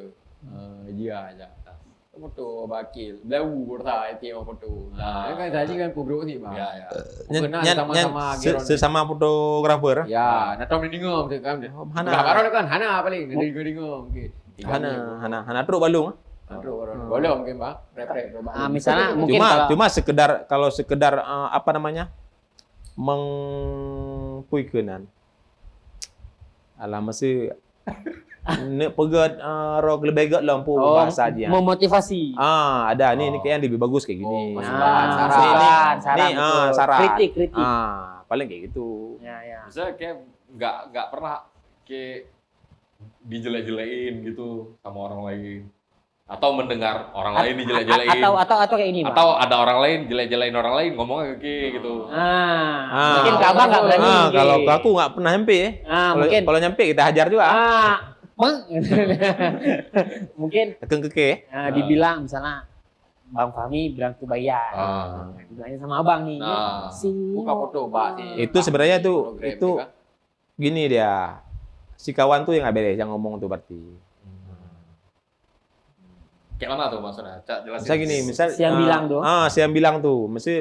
Dia ajak. Foto bakil. Blau berta ATM foto. Nah, kan tadi kan pubro sih bang. Ya. Pernah sama-sama Giron. sesama fotografer Ya, nak tahu dengar betul kan. Hana. Baru kan Hana paling dengar mungkin. Hana terus balung Boleh mungkin bang. Rep. Misalnya mungkin cuma kalau sekedar apa namanya mengpuikenan alah masih nak pegat roh lebih gak lampu bahasa dia memotivasi. ada ini kayak yang lebih bagus kayak gini saran. Betul. Kritik. paling kayak gitu Ya. Misalnya kayak nggak pernah kayak dijelek-jelekin gitu sama orang lain. Atau mendengar orang lain dijelek-jelekin. Atau kayak ini, Bang. Atau ada orang lain jelek-jelekin orang lain ngomongnya ke Ki gitu. Mungkin ke Abang nggak berani. mungkin. kalau ke aku nggak pernah nyampe Mungkin. kalau nyampe kita hajar juga Mungkin keke dibilang misalnya Bang Fahmi bilang tuh bayar. Bilangnya sama Abang nih. Buka foto Pak sih. itu sebenarnya tuh Program itu juga. gini dia si kawan tuh yang nggak beres yang ngomong tuh berarti Kayak mana tuh maksudnya? Cak jelasin. misal gini misal Si yang bilang tuh. si yang bilang tuh mesti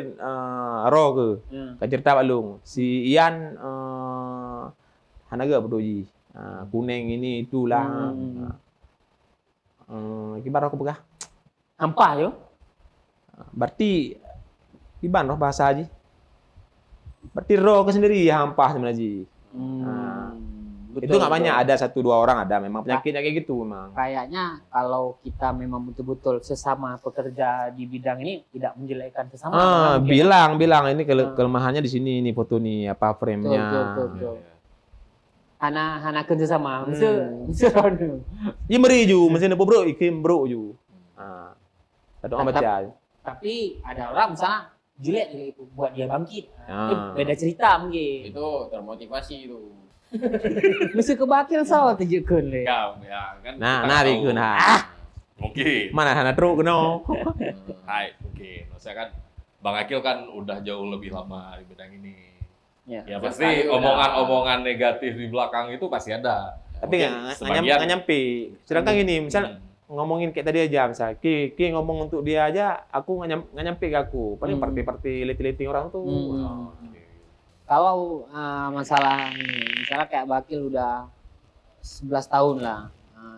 roh ke cerita balung si Ian hanaga berdoji kuning ini itulah gimana aku pegah Ampah yo. berarti gimana roh bahasa Haji berarti roh ke sendiri ya hampah sebenarnya Haji itu nggak banyak ada 1-2 orang ada memang penyakitnya kayak gitu memang Kayaknya kalau kita memang betul-betul sesama pekerja di bidang ini tidak menjelekkan sesama. bilang ini kelemahannya di sini nih foto nih apa frame-nya Betul. Hana kerja sama, mesti rono. ya meri ju mesti nepo bro ikim bro ju satu orang baca Tapi ada orang misalnya jelek itu buat dia bangkit. Itu Ah. beda cerita mungkin. Itu termotivasi itu. Mesti kebakil sawah tunjukkan le. Ya kan. nah kita di tahu. kun Mungkin. mana hana truk keno Hai, mungkin. Maksudnya kan Bang Akil kan udah jauh lebih lama di bidang ini. Ya. Ya pasti omongan-omongan negatif di belakang itu pasti ada. tapi Mungkin sebagian- nggak nyampe sedangkan gini misal ngomongin kayak tadi aja misal ki ngomong untuk dia aja aku nggak nyampe ke aku paling partai-partai leti-leti orang tuh Kalau masalah ini, misalnya kayak Bakil udah 11 tahun lah,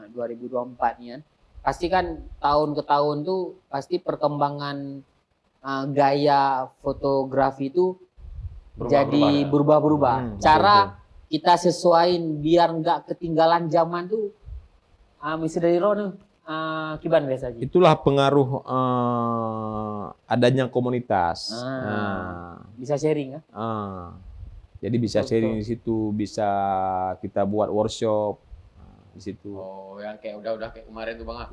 2024 nih kan. Pasti kan tahun ke tahun tuh pasti perkembangan gaya fotografi itu jadi berubah-berubah. Cara kita sesuaiin biar nggak ketinggalan zaman tuh, mesti dari Rono, Kiban biasa aja. itulah pengaruh adanya komunitas Bisa sharing kan? jadi bisa Betul. sharing di situ bisa kita buat workshop di situ Oh, yang kayak udah kayak kemarin tuh Bang. ya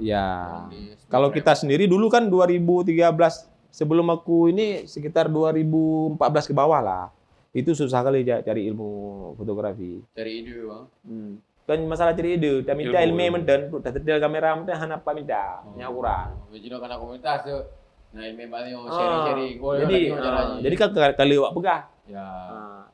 Yang di- kalau kita sendiri dulu kan 2013 sebelum aku ini sekitar 2014 ke bawah lah Itu susah kali cari ilmu fotografi. Cari ide bang. Kan masalah cari ide, dah minta Ilmu, ilmu ilmu. menden, dah terdel kamera menden hana apa minta, nyakuran. Begini karena komunitas tu. Nah ini memang Ah, sharing-sharing. Oh, jadi kan kali awak pegah. ya.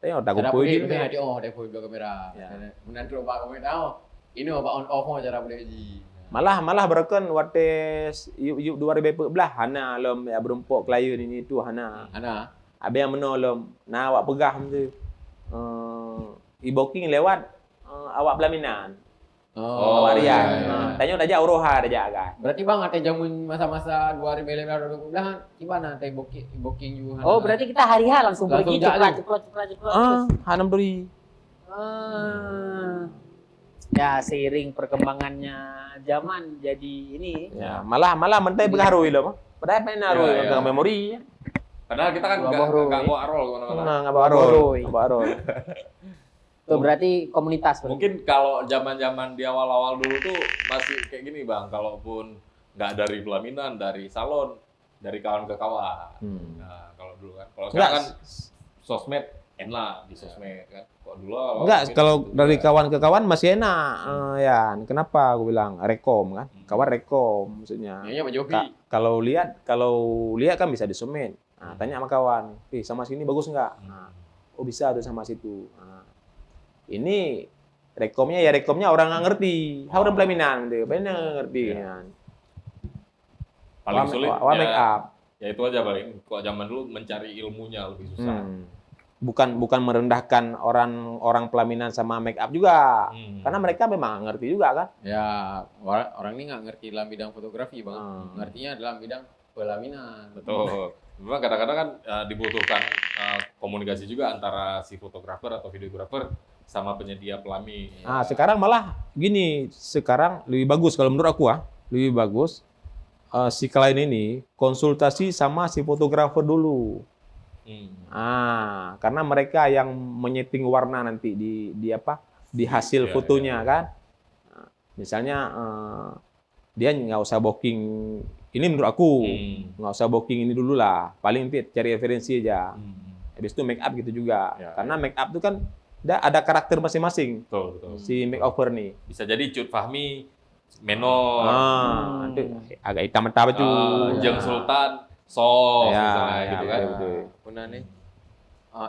Tengok tak Cara kumpul boleh dia. kita ada ada full kamera. Ya. Menantu pak komunitas. Ini apa on off cara boleh ji. Malah berken wates yuk 2014 hana lom ya berumpuk klien ini tu hana. Ana. Abe yang menolom. Nah awak pegah tu. E-booking lewat awak pelaminan. Oh, Awak Rian. iya. Tanya dah jauh roha dah agak. Berarti bang ada jamun masa-masa 2015 gimana teh booking you? Oh, berarti kita hari-hari langsung Langsung pergi jalan. cepat. Hanam duri. Ya, seiring perkembangannya zaman jadi ini. Ya, malah mentai berharui lah. Padahal main naruh Ya, ya. ke memori. Padahal kita kan Dua nggak boroi. bawa roll kemana-mana. Enggak barol. Boroi. Barol. Itu berarti komunitas. Mungkin kalau zaman-zaman di awal-awal dulu tuh masih kayak gini bang, kalaupun nggak dari pelaminan, dari salon, dari kawan ke kawan. Nah, kalau dulu kan, kalau sekarang kan sosmed enak di sosmed kan. Kalau dulu Enggak, mungkin kalau gitu. dari kawan ke kawan masih enak. Ya, kenapa aku bilang rekom kan? Kawan rekom maksudnya. Ya, Pak Jopi. Kalau lihat kan bisa disomen. Nah, tanya sama kawan, sama sini bagus nggak? Nah, oh bisa tuh sama situ. Nah, ini rekomnya orang nggak ngerti. How orang pelaminan tuh, bener ngerti kan. paling sulit make up. ya itu aja paling. Kalau zaman dulu mencari ilmunya lebih susah. Bukan merendahkan orang pelaminan sama make up juga. Karena mereka memang ngerti juga kan. Ya, orang ini nggak ngerti dalam bidang fotografi bang. Ngertinya dalam bidang pelaminan. Betul. Memang kadang-kadang kan dibutuhkan komunikasi juga antara si fotografer atau videografer sama penyedia pelamin. Nah, sekarang malah gini, sekarang lebih bagus kalau menurut aku lebih bagus si klien ini konsultasi sama si fotografer dulu. Karena mereka yang menyeting warna nanti di hasil fotonya kan. Nah, misalnya dia nggak usah booking ini menurut aku nggak usah booking ini dulu lah, paling nanti cari referensi aja. Habis itu make up gitu juga, karena make up itu kan ada karakter masing-masing. Betul. Si makeover nih. Bisa jadi Cut Fahmi menor, Nanti agak hitam mentah baju. Jeng Sultan sos misalnya ya, gitu kan. betul. Punah nih.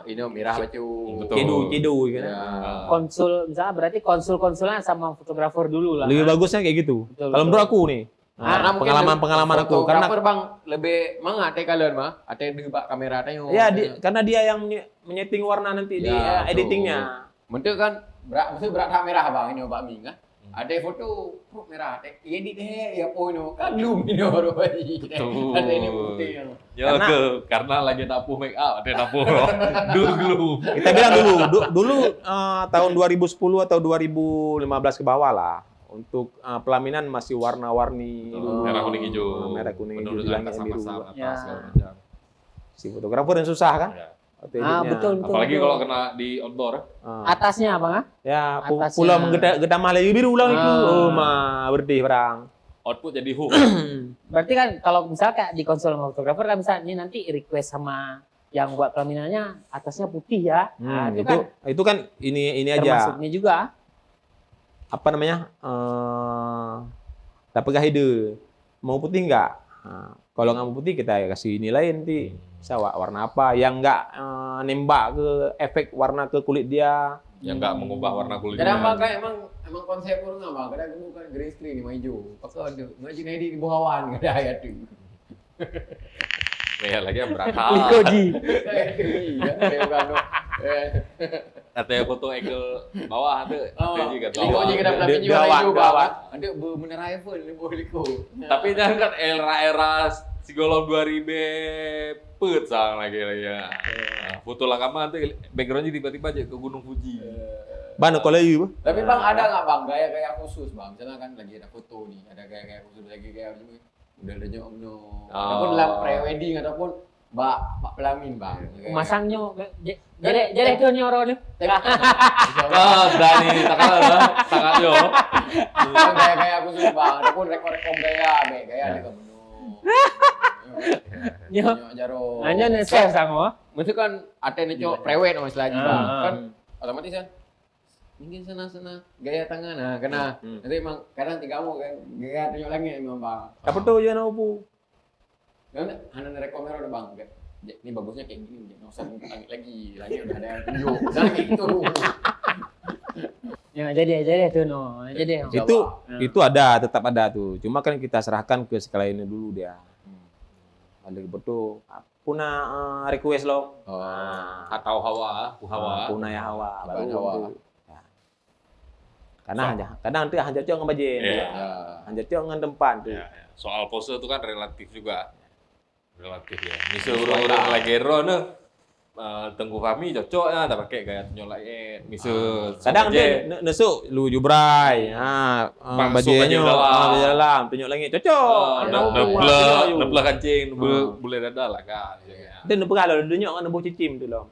Ini merah baju. Betul. Cidu kan. Ya. Konsul misalnya berarti konsulnya sama fotografer dulu lah. Lebih bagusnya kayak gitu. Betul, Kalau betul. menurut aku nih, Karena mungkin pengalaman aku karena fotografer bang lebih mengate kalian mah, ate di pak kamera tanya. ya karena dia yang menyeting warna nanti di Ya, betul. editingnya. Mentu kan maksud berat merah bang ini Pak Ming kan. Ada foto merah, edit ya pono kan belum ini baru aja. Betul. Ada ini putih. Ya karena lagi napuh make up, ada napuh dulu. Kita bilang dulu tahun 2010 atau 2015 ke bawah lah. Untuk pelaminan masih warna-warni Merah kuning hijau. merah kuning hijau Penuh di dengan langit yang biru. kesan-kesan Ya. atas segala macam. Si fotografer yang susah kan? Ya. Waktu editnya. Betul. Apalagi kalau kena di outdoor. Atasnya apa? Ya, Atasnya. pulau gedam lagi biru ulang itu. Ah. Oh, mah berdih barang. Output jadi hook. Berarti kan kalau misalnya kayak di konsul sama fotografer kan bisa ini nanti request sama yang buat pelaminannya atasnya putih ya. Nah, itu kan ini termasuk aja. ini juga. Apa namanya? Tak pegah ide. Mau putih enggak? Kalau nggak mau putih kita kasih ini lain nanti. Bisa warna apa yang nggak nembak ke efek warna ke kulit dia. Yang nggak mengubah warna kulitnya. Kadang bang kan emang konsep orang apa? Kadang bukan green screen ni hijau. Pasal ada ngaji edit di bawah awan kadang ayat tu. Ya lagi yang berakal. Likoji. Atau foto angle bawah ada juga. Liko je kita pelapin Di juga awan, hijau di bawah. awan. Ada bener iPhone ni boleh liko. Tapi jangan kan era-era sigolong 2000 pet sang lagi ya. Nah, foto lakaman tuh backgroundnya tiba-tiba aja ke Gunung Fuji. Bano kalau you. Tapi bang ada nggak bang gaya-gaya khusus bang? Misalnya kan lagi ada foto nih, ada gaya-gaya khusus lagi gaya macam udah ada jokno. Ataupun dalam pre-wedding ataupun mbak pelamin bang. Masangnya jadi itu nyoro nih. Oh, Dani takkan sangat yo. Gaya-gaya khusus bang. Ataupun rekor-rekor gaya, gaya ada kamu. Nyo, Nyok jaro. hanya nge-save sama. Mesti kan ada nih cowok prewed sama istilahnya bang. Ah. Kan otomatis kan mungkin sana gaya tangan nah kena. Nanti emang kadang tiga kamu kan gaya tunjuk lagi emang bang. Apa tuh jangan opo? Kan hanya rekomend udah bang. Ini bagusnya kayak gini, nggak usah langit lagi udah ada yang tunjuk. Jangan kayak gitu. Ya jadi tuh no. Jadi. Itu ada, tetap ada tuh. Cuma kan kita serahkan ke sekalian dulu dia. Ada betul. Puna request lo. Atau hawa. Puna ya hawa. Bahan Baru hawa. tuh. Ya. Karena kadang nanti hanya cok ngebajen. Iya. Hanya cok ngan tempat tuh. Ya, ya. Soal pose itu kan relatif juga. Relatif ya. Misal orang-orang lagi nih, Tengku Fahmi cocok ya, tak pakai gaya tunjuk lagi. Misal Kadang dia nesuk lu jubrai. Masuk baju Bajunya baju dalam tunjuk lagi cocok. neblek kancing, boleh dada lah kan. Dia nepek kalau dunyok kan nebuh cicim tu loh.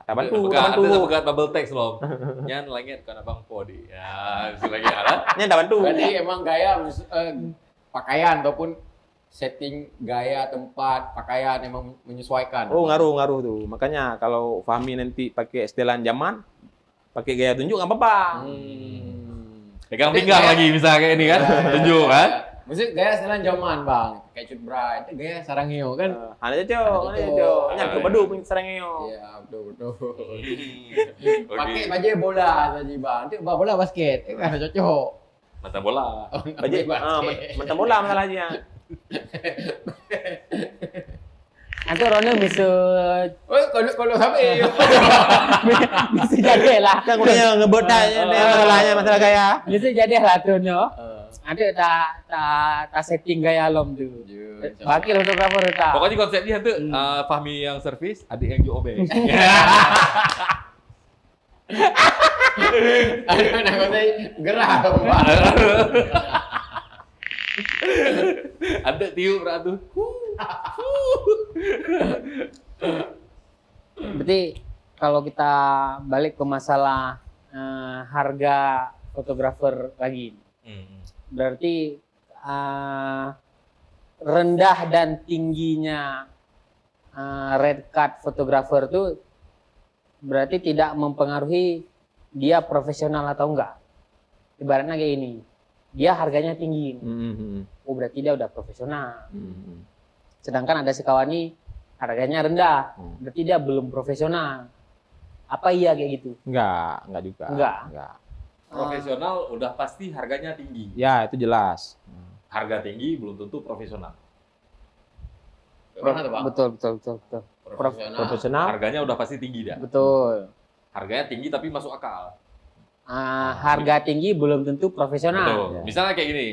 Tak bantu, Ada tak bantu. bukan bubble text loh. Nyan langit kan abang podi. Ya, lagi ada. Nya tak bantu. Berarti emang gaya pakaian ataupun setting gaya tempat pakaian emang menyesuaikan. Oh ngaruh tuh. Makanya kalau Fahmi nanti pakai setelan zaman, pakai gaya tunjuk nggak apa-apa. Pegang pinggang lagi misalnya kayak ini kan. Tunjuk kan. Maksudnya gaya setelan zaman bang, kayak cut bra, itu gaya sarangio kan? Ada cocok. Nya ke bedu pun serangnya. Iya betul. Pakai baju bola tadi bang, itu bola basket, kan cocok. Mata bola. Baju mentang bola masalahnya. Nanti Rono bisa Oh kalau sampai bisa jadi lah. Kan kuliah ngebut masalah gaya. Bisa jadi lah tuh no. Ada tak setting gaya lom tuh. Wakil fotografer tak. Pokoknya konsepnya tuh Fahmi yang servis, adik yang JOB. anak saya gerah bang. Ada tiup ratu. Berarti kalau kita balik ke masalah harga fotografer lagi, berarti rendah dan tingginya red card fotografer itu berarti tidak mempengaruhi dia profesional atau enggak. Ibaratnya kayak ini, dia harganya tinggi. Oh berarti dia udah profesional. Sedangkan ada si kawan ini harganya rendah, berarti dia belum profesional. Apa iya kayak gitu? Enggak juga. Enggak. Profesional udah pasti harganya tinggi. Ya, itu jelas. Harga tinggi belum tentu profesional. Betul. Profesional. Harganya udah pasti tinggi dah. Betul. Harganya tinggi tapi masuk akal. Harga tinggi belum tentu profesional. Betul. Ya. Misalnya kayak gini.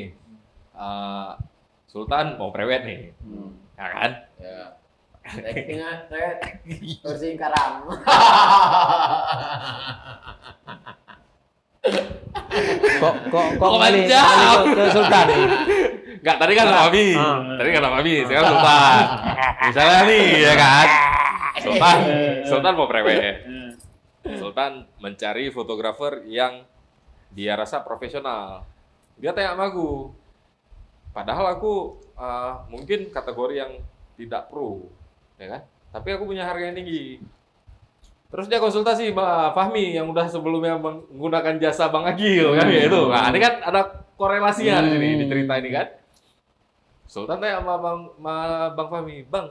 Sultan mau prewed nih. Ya kan? Ya. Saya kursi karang. Kok balik ke Sultan nih? Enggak, tadi kan Fahmi. Sekarang Sultan. Misalnya nih, ya kan? Sultan mau prewed. Sultan mencari fotografer yang dia rasa profesional. Dia tanya sama aku. Padahal aku mungkin kategori yang tidak pro, ya kan? Tapi aku punya harga yang tinggi. Terus dia konsultasi sama Fahmi yang udah sebelumnya menggunakan jasa Bang Agil kan ya itu. Nah, ini kan ada korelasinya di sini di cerita ini kan. Sultan tanya sama Bang Fahmi, "Bang,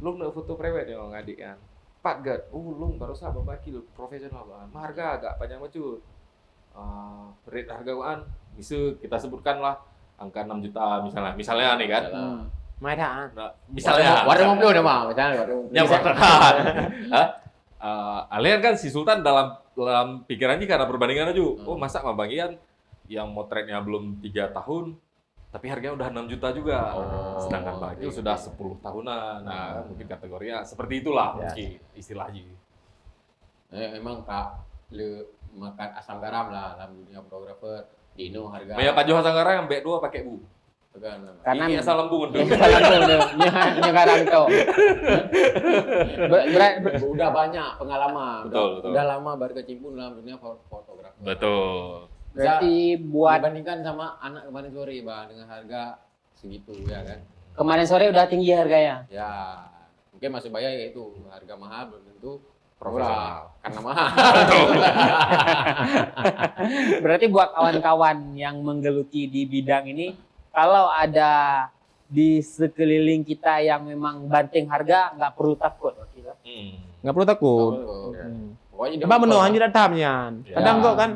lu nak foto prewed ya ngadik kan?" "Pak Gad, lu baru sama Bang Agil profesional banget. Harga agak panjang macut. Rate harga kan bisa kita sebutkan lah angka 6 juta misalnya nih kan. Nah, Misalnya Warna mobil udah mah, misalnya warna mobil. Alian kan si Sultan dalam pikirannya karena perbandingan aja. Oh masa sama Bang Ian yang motretnya belum 3 tahun tapi harganya udah 6 juta juga. Sedangkan Bang Agil sudah 10 tahunan. Nah, mungkin kategorinya seperti itulah mungkin istilahnya. Memang Kak, lu makan asam garam lah dalam dunia fotografer. Dino harga. Banyak Pak Johan Sanggara yang B2 pakai bu. Karena ini asal lembung tuh. Nyekarang tuh. Udah banyak pengalaman. Betul. Udah lama berkecimpung dalam dunia fotografer. Betul. Berarti buat dibandingkan sama anak kemarin sore bang dengan harga segitu ya kan. Kemarin sore udah tinggi harganya. Ya, mungkin masih bayar ya itu harga mahal belum tentu Profesional. murah, karena mahal. Berarti buat kawan-kawan yang menggeluti di bidang ini, kalau ada di sekeliling kita yang memang banting harga, nggak perlu takut. Nggak perlu takut. Pokoknya Coba menuh hanya datangnya. Kadang Ya. kok kan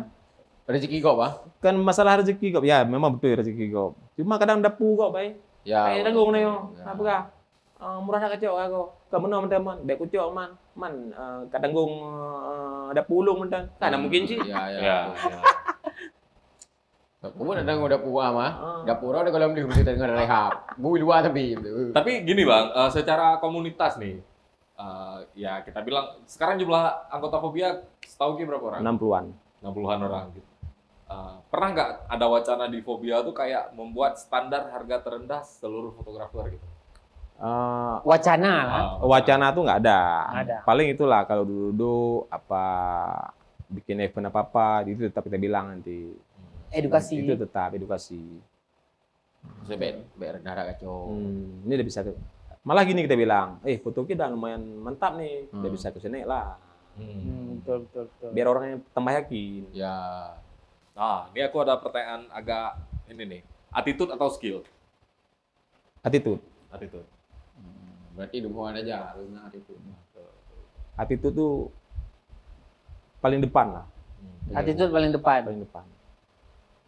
rezeki kok, Bang. kan masalah rezeki kok. Ya memang betul rezeki kok. Cuma kadang dapu kok, bay. Ya. Kayak tanggung nih, yo. Ya. Apa kah? Murah nak kacau aku. Kamu menuh teman, dek kucok man. Kadang gong dapu ulung mentan. Karena mungkin sih. Ya, ya. Ya. Kamu datang udah puas mah. Dapur ada kalau beli kita dengan rehab. Bui luar tapi. Tapi gini Bang, secara komunitas nih, ya kita bilang sekarang jumlah anggota Fobia setahu Ki berapa orang? 60-an. 60-an orang gitu. Pernah nggak ada wacana di Fobia tuh kayak membuat standar harga terendah seluruh fotografer gitu? Wacana lah. Wacana tuh nggak ada. Nggak ada. Paling itulah kalau dulu apa bikin event apa itu tetap kita bilang nanti. Edukasi. Itu tetap edukasi. Sebet, rendah kacau. Ini udah bisa malah gini kita bilang, foto kita lumayan mantap nih, udah bisa kesini lah. Betul. Biar orangnya tambah yakin. Ya. Nah, ini aku ada pertanyaan agak ini nih, attitude atau skill? Attitude. Attitude. Berarti hubungan aja harusnya itu. Attitude tuh paling depan lah. Attitude paling depan. Paling depan.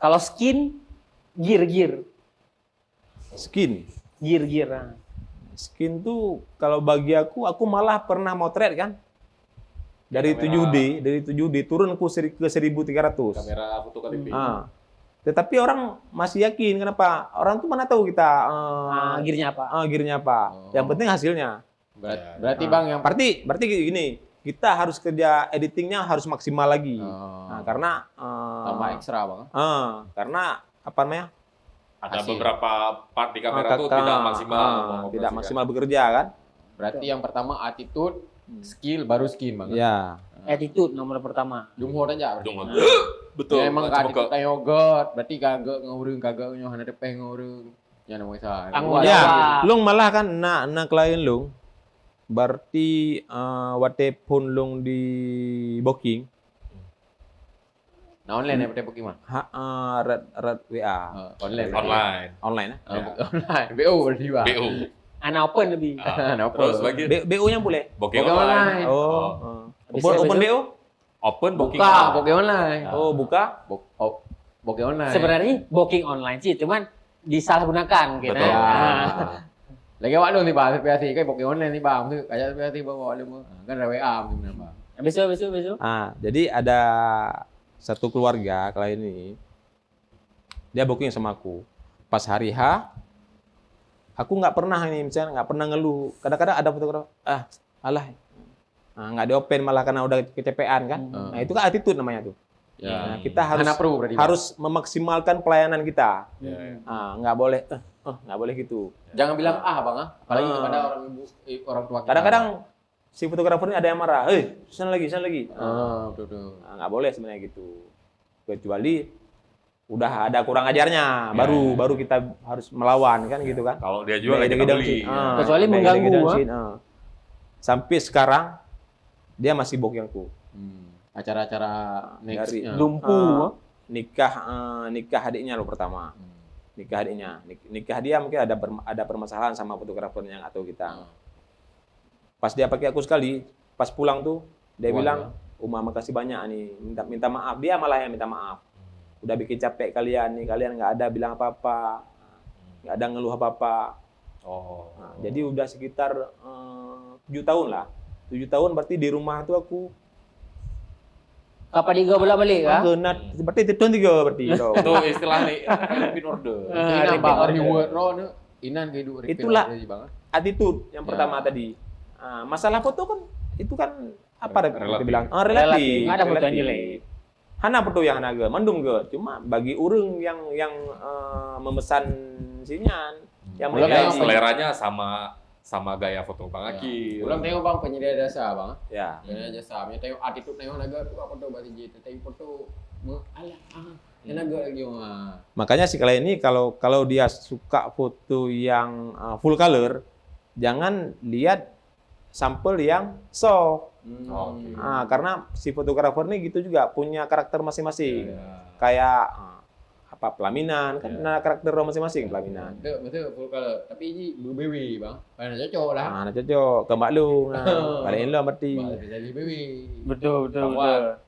Kalau skin, gear. Skin. Gear. Nah. Skin tuh kalau bagi aku malah pernah motret kan. Dari Kamera. 7D turun ke 1300. Kamera foto KTP. Tetapi orang masih yakin, kenapa? Orang tuh mana tahu kita Gearnya apa? gearnya apa. Yang penting hasilnya. Berarti Bang yang Berarti gini, kita harus kerja editingnya harus maksimal lagi. Nah, karena tambah ekstra, Bang. karena apa namanya? Ada Hasil. beberapa part di kamera tuh tidak maksimal. tidak mengoperasikan. maksimal bekerja kan? Berarti yang pertama attitude, skill baru skin, Bang. Ya. Attitude nomor pertama. Jumhur aja. berarti. Dong. Betul. Ya, emang Coba attitude kayak yogurt, berarti kagak ngurung kagak nyoh hana depeh ngurung. Ya nama isa. Tanggung Ya, jawab. lung malah kan na klien lung berarti wate pun lung di booking Nah online ya pada Pokemon. red WA Online. online Online. BO berarti, Bang. BU. Anak open lebih. Kenapa? Terus bagi BO-nya boleh. booking Booking online. online. Open BO? Open booking Buka, online. Pokemon online. Buka. Pokemon online. Sebenarnya booking online sih, cuman disalahgunakan gitu. Betul. Ya. Lagi awak lu nih, Bang, PAT kayak Pokemon online nih, Bang. Tu kayak PAT bawa lu kan ada WA mungkin Bang. Besok. Jadi ada satu keluarga klien ini, dia booking sama aku. Pas hari H, aku nggak pernah ini, misalnya nggak pernah ngeluh. Kadang-kadang ada fotografer, nggak di open malah karena udah kecapean kan. Nah itu kan attitude namanya tuh. Ya. Nah, kita harus Hana pro berarti, Bang. harus memaksimalkan pelayanan kita. Ya. Nggak boleh, nggak boleh gitu. Jangan bilang Bang. Apalagi kepada orang ibu, orang tua kita. Kadang-kadang si fotografernya ada yang marah, sana lagi. Betul. Nah, nggak boleh sebenarnya gitu. Kecuali udah ada kurang ajarnya, baru kita harus melawan kan gitu kan. Kalau dia jual kita beli. Kecuali mengganggu, Sampai sekarang dia masih booking aku. Acara-acara next. Dari Lumpuh. nikah adiknya lo pertama. Nikah adiknya. Nikah dia mungkin ada permasalahan sama fotografernya atau kita. Pas dia pakai aku sekali, pas pulang tuh dia bilang, "Uma makasih banyak nih, minta maaf." Dia malah yang minta maaf. Udah bikin capek kalian nih, kalian nggak ada bilang apa-apa, nggak ada ngeluh apa-apa. Nah, jadi udah sekitar 7 tahun lah. 7 tahun berarti di rumah tuh aku Kapan dia bolak-balik kan? berarti tahun 3 berarti. Itu istilah nih repeat order. Inan Bang, reward ro inan kayak dua Itulah. Bang. Attitude yang pertama tadi. Masalah foto kan itu kan apa kita Relatif. bilang? Relatif. Nggak ada foto yang Relatif. jelek. Hana foto yang hana ge, mandum ge. Cuma bagi urang yang memesan sinyan, yang Ulang menilai tahun Seleranya sama gaya foto Bang Aki. Ulang tengok Bang penyedia jasa, Bang. ya. Penyedia jasa, tengok attitude tengok naga tu apa tu bahasa je, tengok foto alah Enak gak lagi mah. Makanya si klien ini kalau dia suka foto yang full color, jangan lihat sampel yang soft. Oke. Karena si fotografer ini gitu juga punya karakter masing-masing. Ya. Kayak pelaminan kan ada karakter masing-masing pelaminan. Betul full color. Tapi ini BW bang. Mana cocok lah. Nah, cocok ke Mbak Lu. Nah, balik lu berarti. Bang jadi BW. Betul, betul, Bang Wan. betul.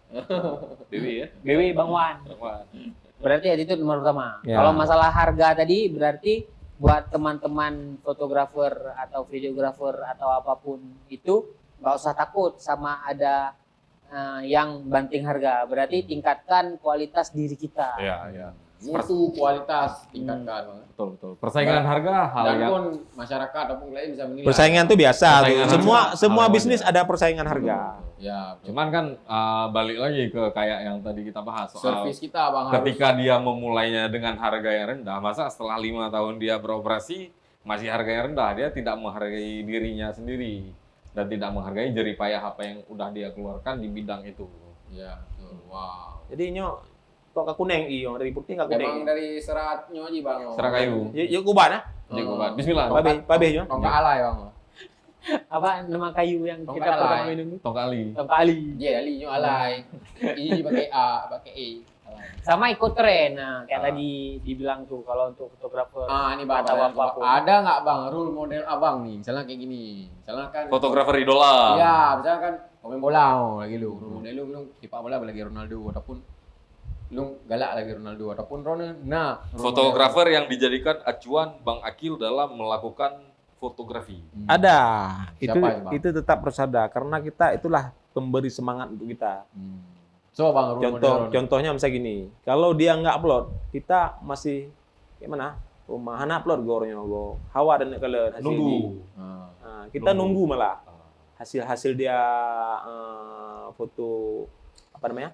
Dewi ya. BW Bang Wan. Bang Wan. Berarti attitude nomor pertama. Ya. Kalau masalah harga tadi berarti buat teman-teman fotografer atau videografer atau apapun itu nggak usah takut sama ada yang banting harga. Berarti tingkatkan kualitas diri kita. Iya, iya. Mutu kualitas tingkatkan bang. Betul, betul. Persaingan harga hal Dan yang pun masyarakat ataupun klien bisa menilai. Persaingan tuh biasa. Persaingan tuh. Semua harga. semua Hal bisnis wajar. ada persaingan harga. Ya. Betul. cuman kan balik lagi ke kayak yang tadi kita bahas soal Servis kita bang ketika dia memulainya dengan harga yang rendah, masa setelah 5 tahun dia beroperasi masih harga yang rendah, dia tidak menghargai dirinya sendiri dan tidak menghargai jerih payah apa yang udah dia keluarkan di bidang itu. Ya. Betul. Wow. Jadi nyok kok kuning iyo dari putih kak kuning. Emang dari seratnya aja bang. Serat kayu. Yuk kuban ah. Jadi gua Bismillah. Pabe nyo. Tongkat alay bang. Apa nama kayu yang Tongkat kita alay. pertama minum itu? Tongkali. Tongkali. Dia ali nyo alay. Ini pakai A, pakai E. Alay. Sama ikut tren. Nah, kayak Ah. tadi dibilang tuh kalau untuk fotografer. Ini bang, Atau bang, apapun. ada nggak bang rule model abang nih? Misalnya kayak gini, misalnya kan. Fotografer idola. Iya, misalnya kan pemain bola lagi lu, rule model lu sepak bola lagi Ronaldo ataupun lu galak lagi Ronaldo ataupun Ronaldo. Nah, role Fotografer yang dijadikan acuan Bang Akil dalam melakukan fotografi. model. Ada. Siapa itu, Bang? Itu tetap harus ada karena kita itulah pemberi semangat untuk kita. So bang, rule model. Contohnya misalnya gini, kalau dia nggak upload, kita masih gimana? Rumahan upload gornya go. Hawa dan kalian hasil Nunggu. ini. Nah, kita Nunggu. nunggu malah hasil dia foto apa namanya?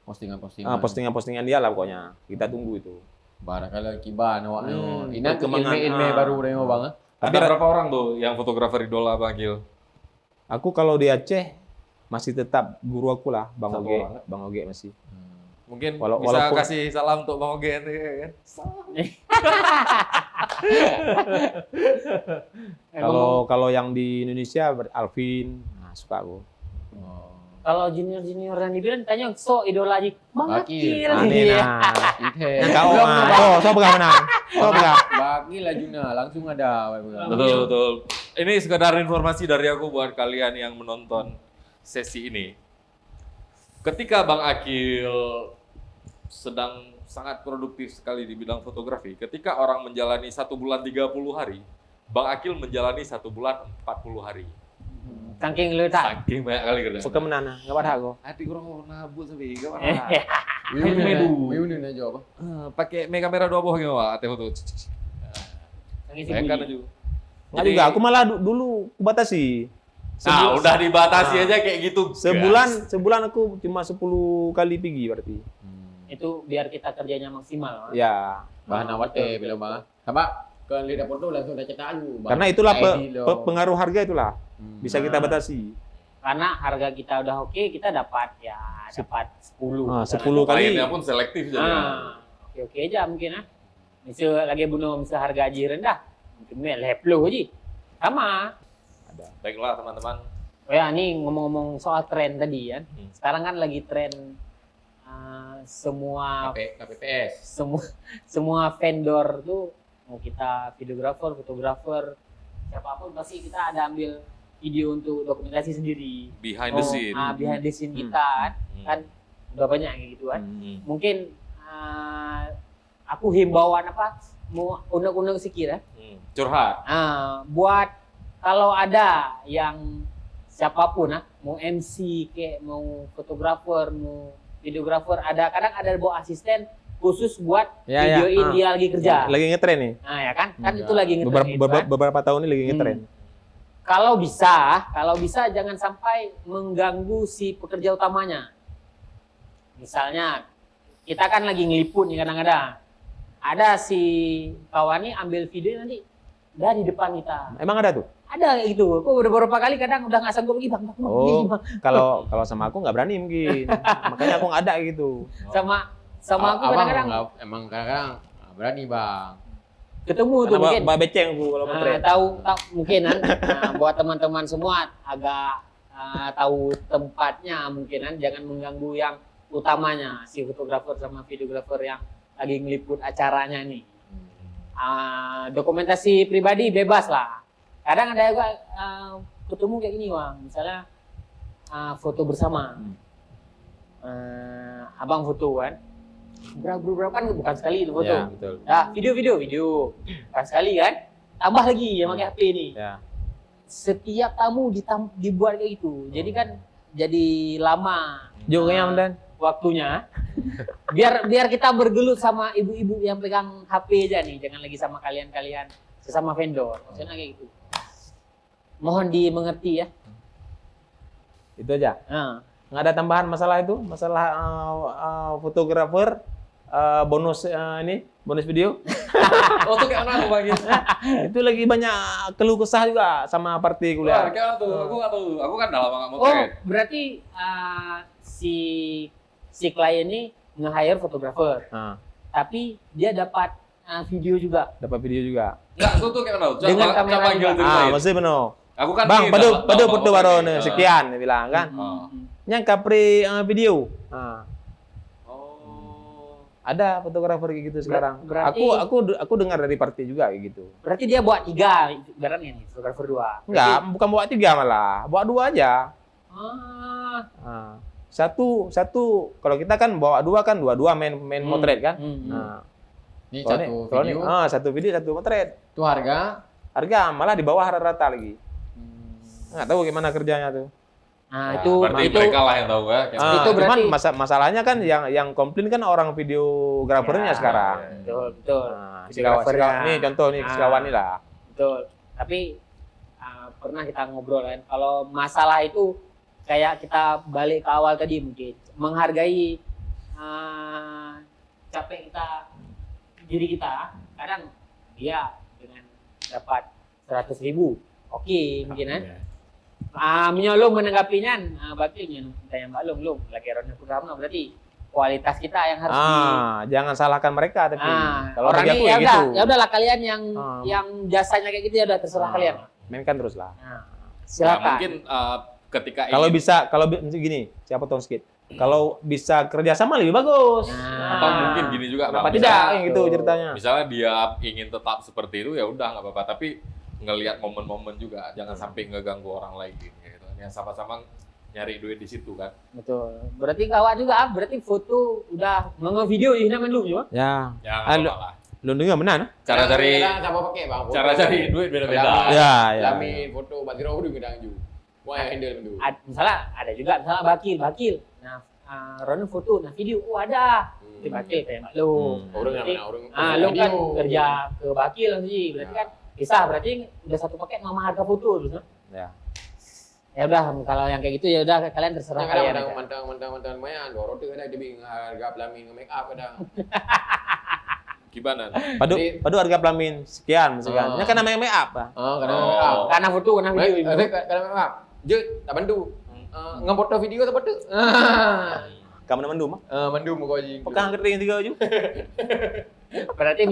Postingan-postingan. Postingan-postingan dia lah pokoknya. Kita tunggu itu. Barangkali kiban awaknya. Ini perkembangan, ilmu baru deh bang. Ada berapa orang tuh yang fotografer idola Bang Akil? Aku kalau di Aceh masih tetap guru aku lah, Bang Satu Oge. orang. Bang Oge masih. Mungkin bisa Walaupun- kasih salam untuk Bang Oge nanti kan? Kalau yang di Indonesia Alvin, nah, suka aku. Kalau junior-junior yang dibilang tanya so idola aja. Bang Akil. Akil. Aneh Iya. nah. Ite. Kau so pegang menang. So pegang. Bagi lah Juna, langsung ada. Betul, betul. Ini sekedar informasi dari aku buat kalian yang menonton sesi ini. Ketika Bang Akil sedang sangat produktif sekali di bidang fotografi, ketika orang menjalani 1 bulan 30 hari, Bang Akil menjalani 1 bulan 40 hari. Saking lu tak. Saking banyak kali kerja. Suka menang, enggak pada aku. Hati kurang mau nabut sampai enggak Eh, Medu. Medu. Medu aja apa? Pakai kamera 2 boh gitu, Pak. Ate foto. Saking Saya kan sembunyi. aja. Enggak juga, aku malah dulu kubatasi. Nah, udah dibatasi aja kayak gitu. Sebulan aku cuma 10 kali pergi berarti. Itu biar kita kerjanya maksimal. Mas. Ya, Bahan awat deh bila bang. Sama ke lidah foto langsung dah cetak alu. karena itulah ID lo. pengaruh harga itulah. Bisa kita Nah. batasi. Karena harga kita udah oke, kita dapat 10. Ah, 10 kali. Kliennya pun selektif jadi. Oke aja mungkin ah. Misal lagi bunuh misal harga haji rendah, mungkin leplo aja. Sama. Baiklah teman-teman. Oh ya, ini ngomong-ngomong soal tren tadi kan. Hmm. Sekarang kan lagi tren semua KPPS. semua vendor tuh mau kita videografer, fotografer, siapapun pasti kita ada ambil video untuk dokumentasi sendiri. Behind the scene. Behind the scene kita kan udah banyak kayak gitu kan. Mungkin aku himbauan apa mau unek-unek sedikit ya. Curhat. Buat kalau ada yang siapapun mau MC kayak mau fotografer, mau videografer, kadang ada bawa asisten khusus buat Ya, videoin dia lagi kerja. Lagi ngetren nih. Nah ya kan Ya. itu lagi ngetren itu, kan. Beberapa tahun ini lagi ngetren. Kalau bisa jangan sampai mengganggu si pekerja utamanya. Misalnya kita kan lagi ngeliput nih kadang-kadang. Ada si kawan nih ambil video nanti udah di depan kita. Emang ada tuh? Ada kayak gitu. Kok udah beberapa kali kadang udah nggak sanggup lagi bang. Oh, kalau sama aku nggak berani mungkin. Makanya aku nggak ada gitu. Sama sama aku kadang-kadang emang kadang-kadang berani bang. ketemu tuh Karena mungkin. beceng aku kalau motret. Tahu mungkin kan buat teman-teman semua agak tahu tempatnya mungkin kan, jangan mengganggu yang utamanya si fotografer sama videografer yang lagi ngeliput acaranya nih. Dokumentasi pribadi bebas lah. Kadang ada juga ketemu kayak gini bang, misalnya foto bersama, abang foto kan, berapa kan bukan sekali itu foto. Ya, betul. Nah, video bukan sekali kan, tambah lagi yang pakai HP nih. Ya. Setiap tamu dibuat kayak gitu, jadi kan jadi lama Juga dan waktunya. biar kita bergelut sama ibu-ibu yang pegang HP aja nih, jangan lagi sama kalian sesama vendor. Maksudnya kayak gitu. Mohon dimengerti ya. itu aja. Nah, Nggak ada tambahan masalah itu, masalah fotografer bonus bonus video. Oh tuh kayak mana bang? Itu lagi banyak keluh kesah juga sama party Wah, kuliah. kayak mana tuh? Aku nggak tahu. Aku kan udah lama nggak oh motret. berarti si klien ini nge-hire fotografer, Nah, tapi dia dapat video juga. dapat video juga. Nggak, tuh kayak mana? Dengan kamera panggil juga. ceritain. Masih benar. Aku kan Bang, ini, padu dapat- padu dapat foto motor baru nih. nih, sekian dia bilang kan. Yang kapri video. Nah, Oh. ada fotografer kayak gitu sekarang. berarti- Aku dengar dari party juga kayak gitu. Berarti dia buat 3 ibaratnya nih, fotografer 2. Enggak, bukan bawa 3 malah, bawa 2 aja. Ah. Satu kalau kita kan bawa 2 kan dua main motret kan. Nah, Ini kalau satu ini, video, satu video satu motret. itu harga. Harga malah di bawah rata-rata lagi. Nggak tahu gimana kerjanya tuh. Nah, Ya, itu berarti itu mereka lah yang tahu ya. Itu Cuman berarti- masalahnya kan yang komplain kan orang videografernya Ya, sekarang. betul. Nah, Videografernya. nih contoh nih sekawan nih lah. Betul. Tapi pernah kita ngobrol kan, kalau masalah itu kayak kita balik ke awal tadi mungkin menghargai capek diri kita. Kadang dia dengan dapat 100.000, oke mungkin kan. Menyolong menanggapinya, bakilnya tanya Mbak Long, lagi ronde programa berarti kualitas kita yang harus Jangan salahkan mereka tapi kalau orang bagi ini aku ya gitu. ya udahlah kalian Ah. yang jasanya kayak gitu ya udah terserah kalian. Mainkan terus lah. Nah, Ya, silakan. mungkin ketika Kalau ingin- bisa, gini, siapa potong sedikit. Kalau bisa kerjasama lebih bagus. atau mungkin gini juga Kenapa Bang, tidak? misalnya- Yang gitu ceritanya. Misalnya dia ingin tetap seperti itu ya udah nggak apa-apa, tapi ngelihat momen-momen juga, jangan sampai ngeganggu orang lain gitu. Yang sama-sama nyari duit di situ kan. Betul. Berarti kawan juga, berarti foto udah nge-video ini namanya lu ya. Ya. Ya Halo. nggak apa-apa lah. Lu dengar benar? Cara cari Kadang siapa pakai bang? cara cari duit beda-beda. Lamin, Ya. lamin, foto, batiro udah gedang ju. Wah yang handle itu. Misalnya ada juga misalnya bakil. Nah, Ronald foto, nah video, ada. Itu bakil kayak Mbak lu. Orang yang mana orang? Lu kan video. kerja ke bakil sih, berarti kan bisa, berarti udah satu paket sama harga foto gitu. Ya. Ya udah, kalau yang kayak gitu ya udah kalian terserah Kadang kalian. kadang mantang lumayan. Dua roti kadang dia bikin harga pelamin make up kadang. Gimana? Padu harga pelamin sekian. Ya kan namanya make up. Kadang Oh. make up. Karena foto, karena video. Kadang make up. Je, tak bantu. Ngefoto video tak bantu. Kamu nak mendum? Mandu muka je. Pegang kering 3 je. Berarti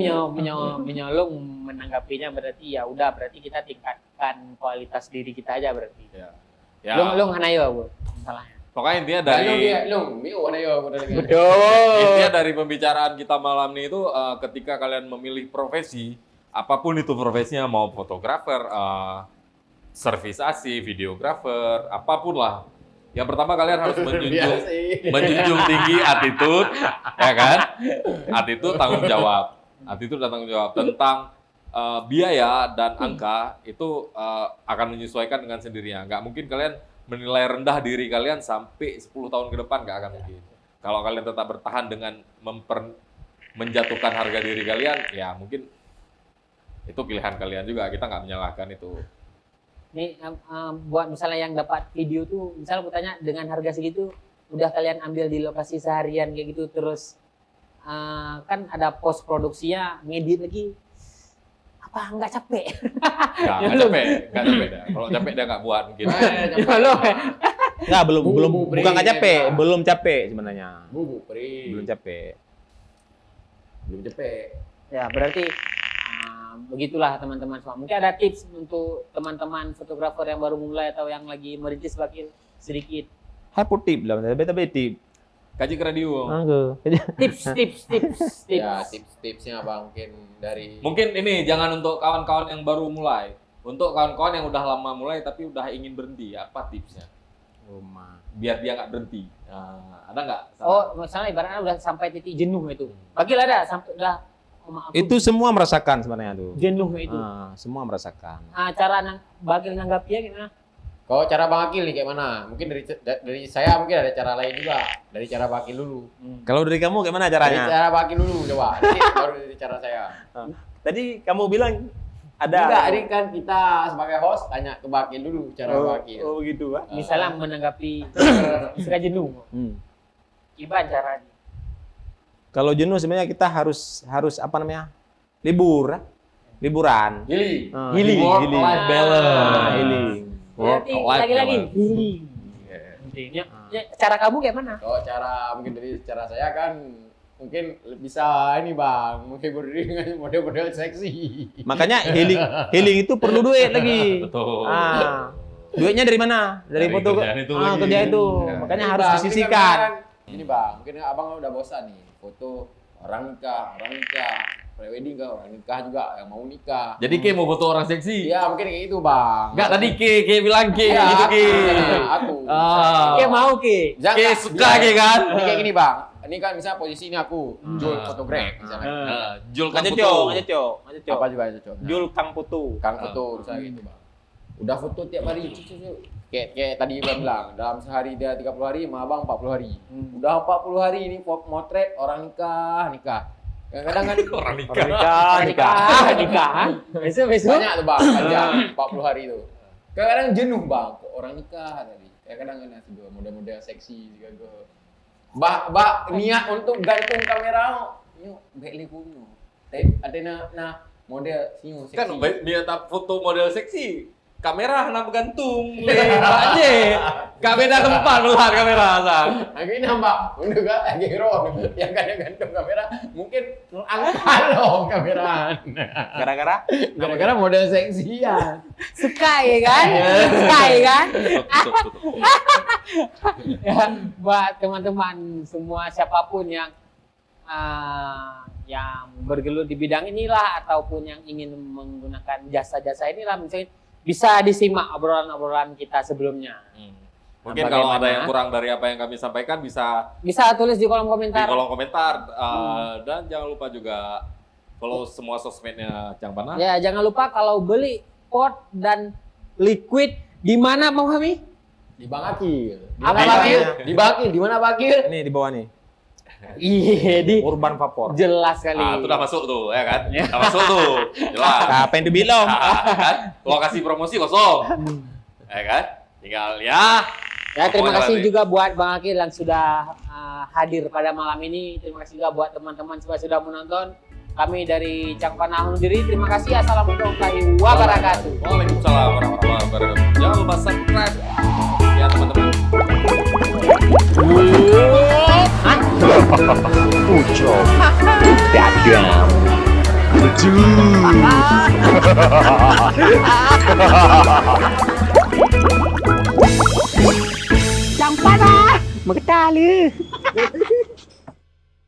menyolong menanggapinya berarti ya udah, berarti kita tingkatkan kualitas diri kita aja berarti. Ya. Long hanayo bu masalahnya. Pokoknya intinya Dari dari dia, long, mio ada yo aku lagi. intinya dari pembicaraan kita malam ini itu ketika kalian memilih profesi, apapun itu profesinya, mau fotografer, servisasi, videografer, apapun lah. Yang pertama kalian harus menjunjung tinggi attitude, ya kan? Attitude tanggung jawab. Attitude dan tanggung jawab tentang biaya dan angka itu akan menyesuaikan dengan sendirinya. Nggak mungkin kalian menilai rendah diri kalian sampai 10 tahun ke depan, nggak akan mungkin. Kalau kalian tetap bertahan dengan menjatuhkan harga diri kalian, ya mungkin itu pilihan kalian juga. Kita nggak menyalahkan itu. Ini buat misalnya yang dapat video tuh, misalnya aku tanya dengan harga segitu, udah kalian ambil di lokasi seharian kayak gitu, terus kan ada post produksinya, ngedit lagi, apa nggak capek? Nggak capek dah. Kalau capek dia nggak buat mungkin. Ya lo, Enggak, belum Bubuk, bukan nggak Bre. capek, belum capek sebenarnya. Bubuk, Pri. Belum capek. belum cepet. Ya, berarti begitulah teman-teman semua. Mungkin ada tips untuk teman-teman fotografer yang baru mulai atau yang lagi merintis Bakil sedikit. Hai tip lah, tapi tip. Kaji ke radio. Tips. Ya tips-tipsnya bang mungkin dari. Mungkin ini jangan untuk kawan-kawan yang baru mulai. Untuk kawan-kawan yang udah lama mulai tapi udah ingin berhenti, apa tipsnya? Biar dia nggak berhenti. Nah, ada nggak? Oh, misalnya ibaratnya udah sampai titik jenuh itu. Bakil ada sampai udah Itu semua merasakan sebenarnya tuh. jenuh itu. Semua merasakan. Cara Bakil nanggapinya gimana? Kalau cara Bang Akil nih kayak mana? Mungkin dari saya mungkin ada cara lain juga. Dari cara Bang Akil dulu. Kalau dari kamu gimana Dari caranya? cara Bang Akil dulu coba. Nanti baru dari cara saya. Tadi kamu bilang ada. Enggak, ini kan kita sebagai host tanya ke Bang Akil dulu cara Bang Akil. Oh begitu, Pak. Misalnya menanggapi istilah jenuh. Gimana caranya? Kalau jenuh sebenarnya kita harus apa namanya? Liburan. Healing. Healing. Work-life balance. Healing. Berarti Work-life lagi-lagi balance. healing. Intinya, ya, cara kamu kayak mana? Kalau cara mungkin dari cara saya kan mungkin bisa ini Bang, menghibur diri dengan model-model seksi. Makanya healing itu perlu duit lagi. Betul. Duitnya dari mana? Dari foto kerjaan itu lagi. kerja itu. Ya. Makanya Ini, harus Bang, disisihkan. Ini Bang, mungkin abang udah bosan nih foto orang nikah, pre-wedding kah, orang nikah juga yang mau nikah. Jadi Ke mau foto orang seksi? Iya mungkin kayak gitu Bang. Enggak, tadi Ke bilang Ke Ya, gitu Ke. aku. Oke, mau Ki. Jangan, Ke suka Ke kan? Ini kayak gini Bang. Ini kan misalnya posisi ini aku, Jul fotograf misalnya. Jul kan Aja foto. Apa juga itu cok. Jul Kang Putu. Kang foto misalnya gitu Bang. Udah foto tiap hari. Kayak tadi Bang bilang, dalam sehari dia 30 hari, sama Abang 40 hari. Udah 40 hari ini motret orang nikah. Kadang-kadang kan Orang nikah. Nikah. Besok. banyak tuh Bang, panjang 40 hari itu. Kadang-kadang jenuh Bang, kok orang nikah tadi. Kadang-kadang kan juga model-model seksi juga gue. Mbak niat untuk gantung kamera, yuk beli punya. Ada model sini seksi. Kan dia tak foto model seksi. Kamera nak gantung mbaknya. Gak beda tempat luar kamera sang. Akhirnya Mbak, untuk lagi hero yang gantung kamera mungkin angkat loh kamera. Gara-gara model seksi ya. Suka ya kan? Ya, buat teman-teman semua siapapun yang bergelut di bidang inilah ataupun yang ingin menggunakan jasa-jasa inilah, misalnya bisa disimak obrolan-obrolan kita sebelumnya. Mungkin kalau ada yang kurang dari apa yang kami sampaikan bisa tulis di kolom di komentar. kolom komentar. Dan jangan lupa juga follow semua sosmednya Cang Panah. Ya, jangan lupa kalau beli pot dan liquid di mana Bang Fahmi? Di Bang Akil. Apa Bakil? Di Bakil, di mana Bakil? Ini di bawah nih. Iya, di Urban Vapor. jelas sekali. Itu udah masuk tuh, ya kan? Udah masuk tuh, jelas. Apa yang dibilang? Kan? Lokasi promosi kosong, ya kan? Tinggal ya. Ya, terima Pokoknya kasih nanti. juga buat Bang Akil yang sudah hadir pada malam ini. Terima kasih juga buat teman-teman semua sudah menonton. Kami dari Cang Panah undur diri. Terima kasih. Assalamualaikum warahmatullahi wabarakatuh. Waalaikumsalam warahmatullahi wabarakatuh. Jangan lupa subscribe ya teman-teman. Ucok Dadam Cang Panah, magkatali.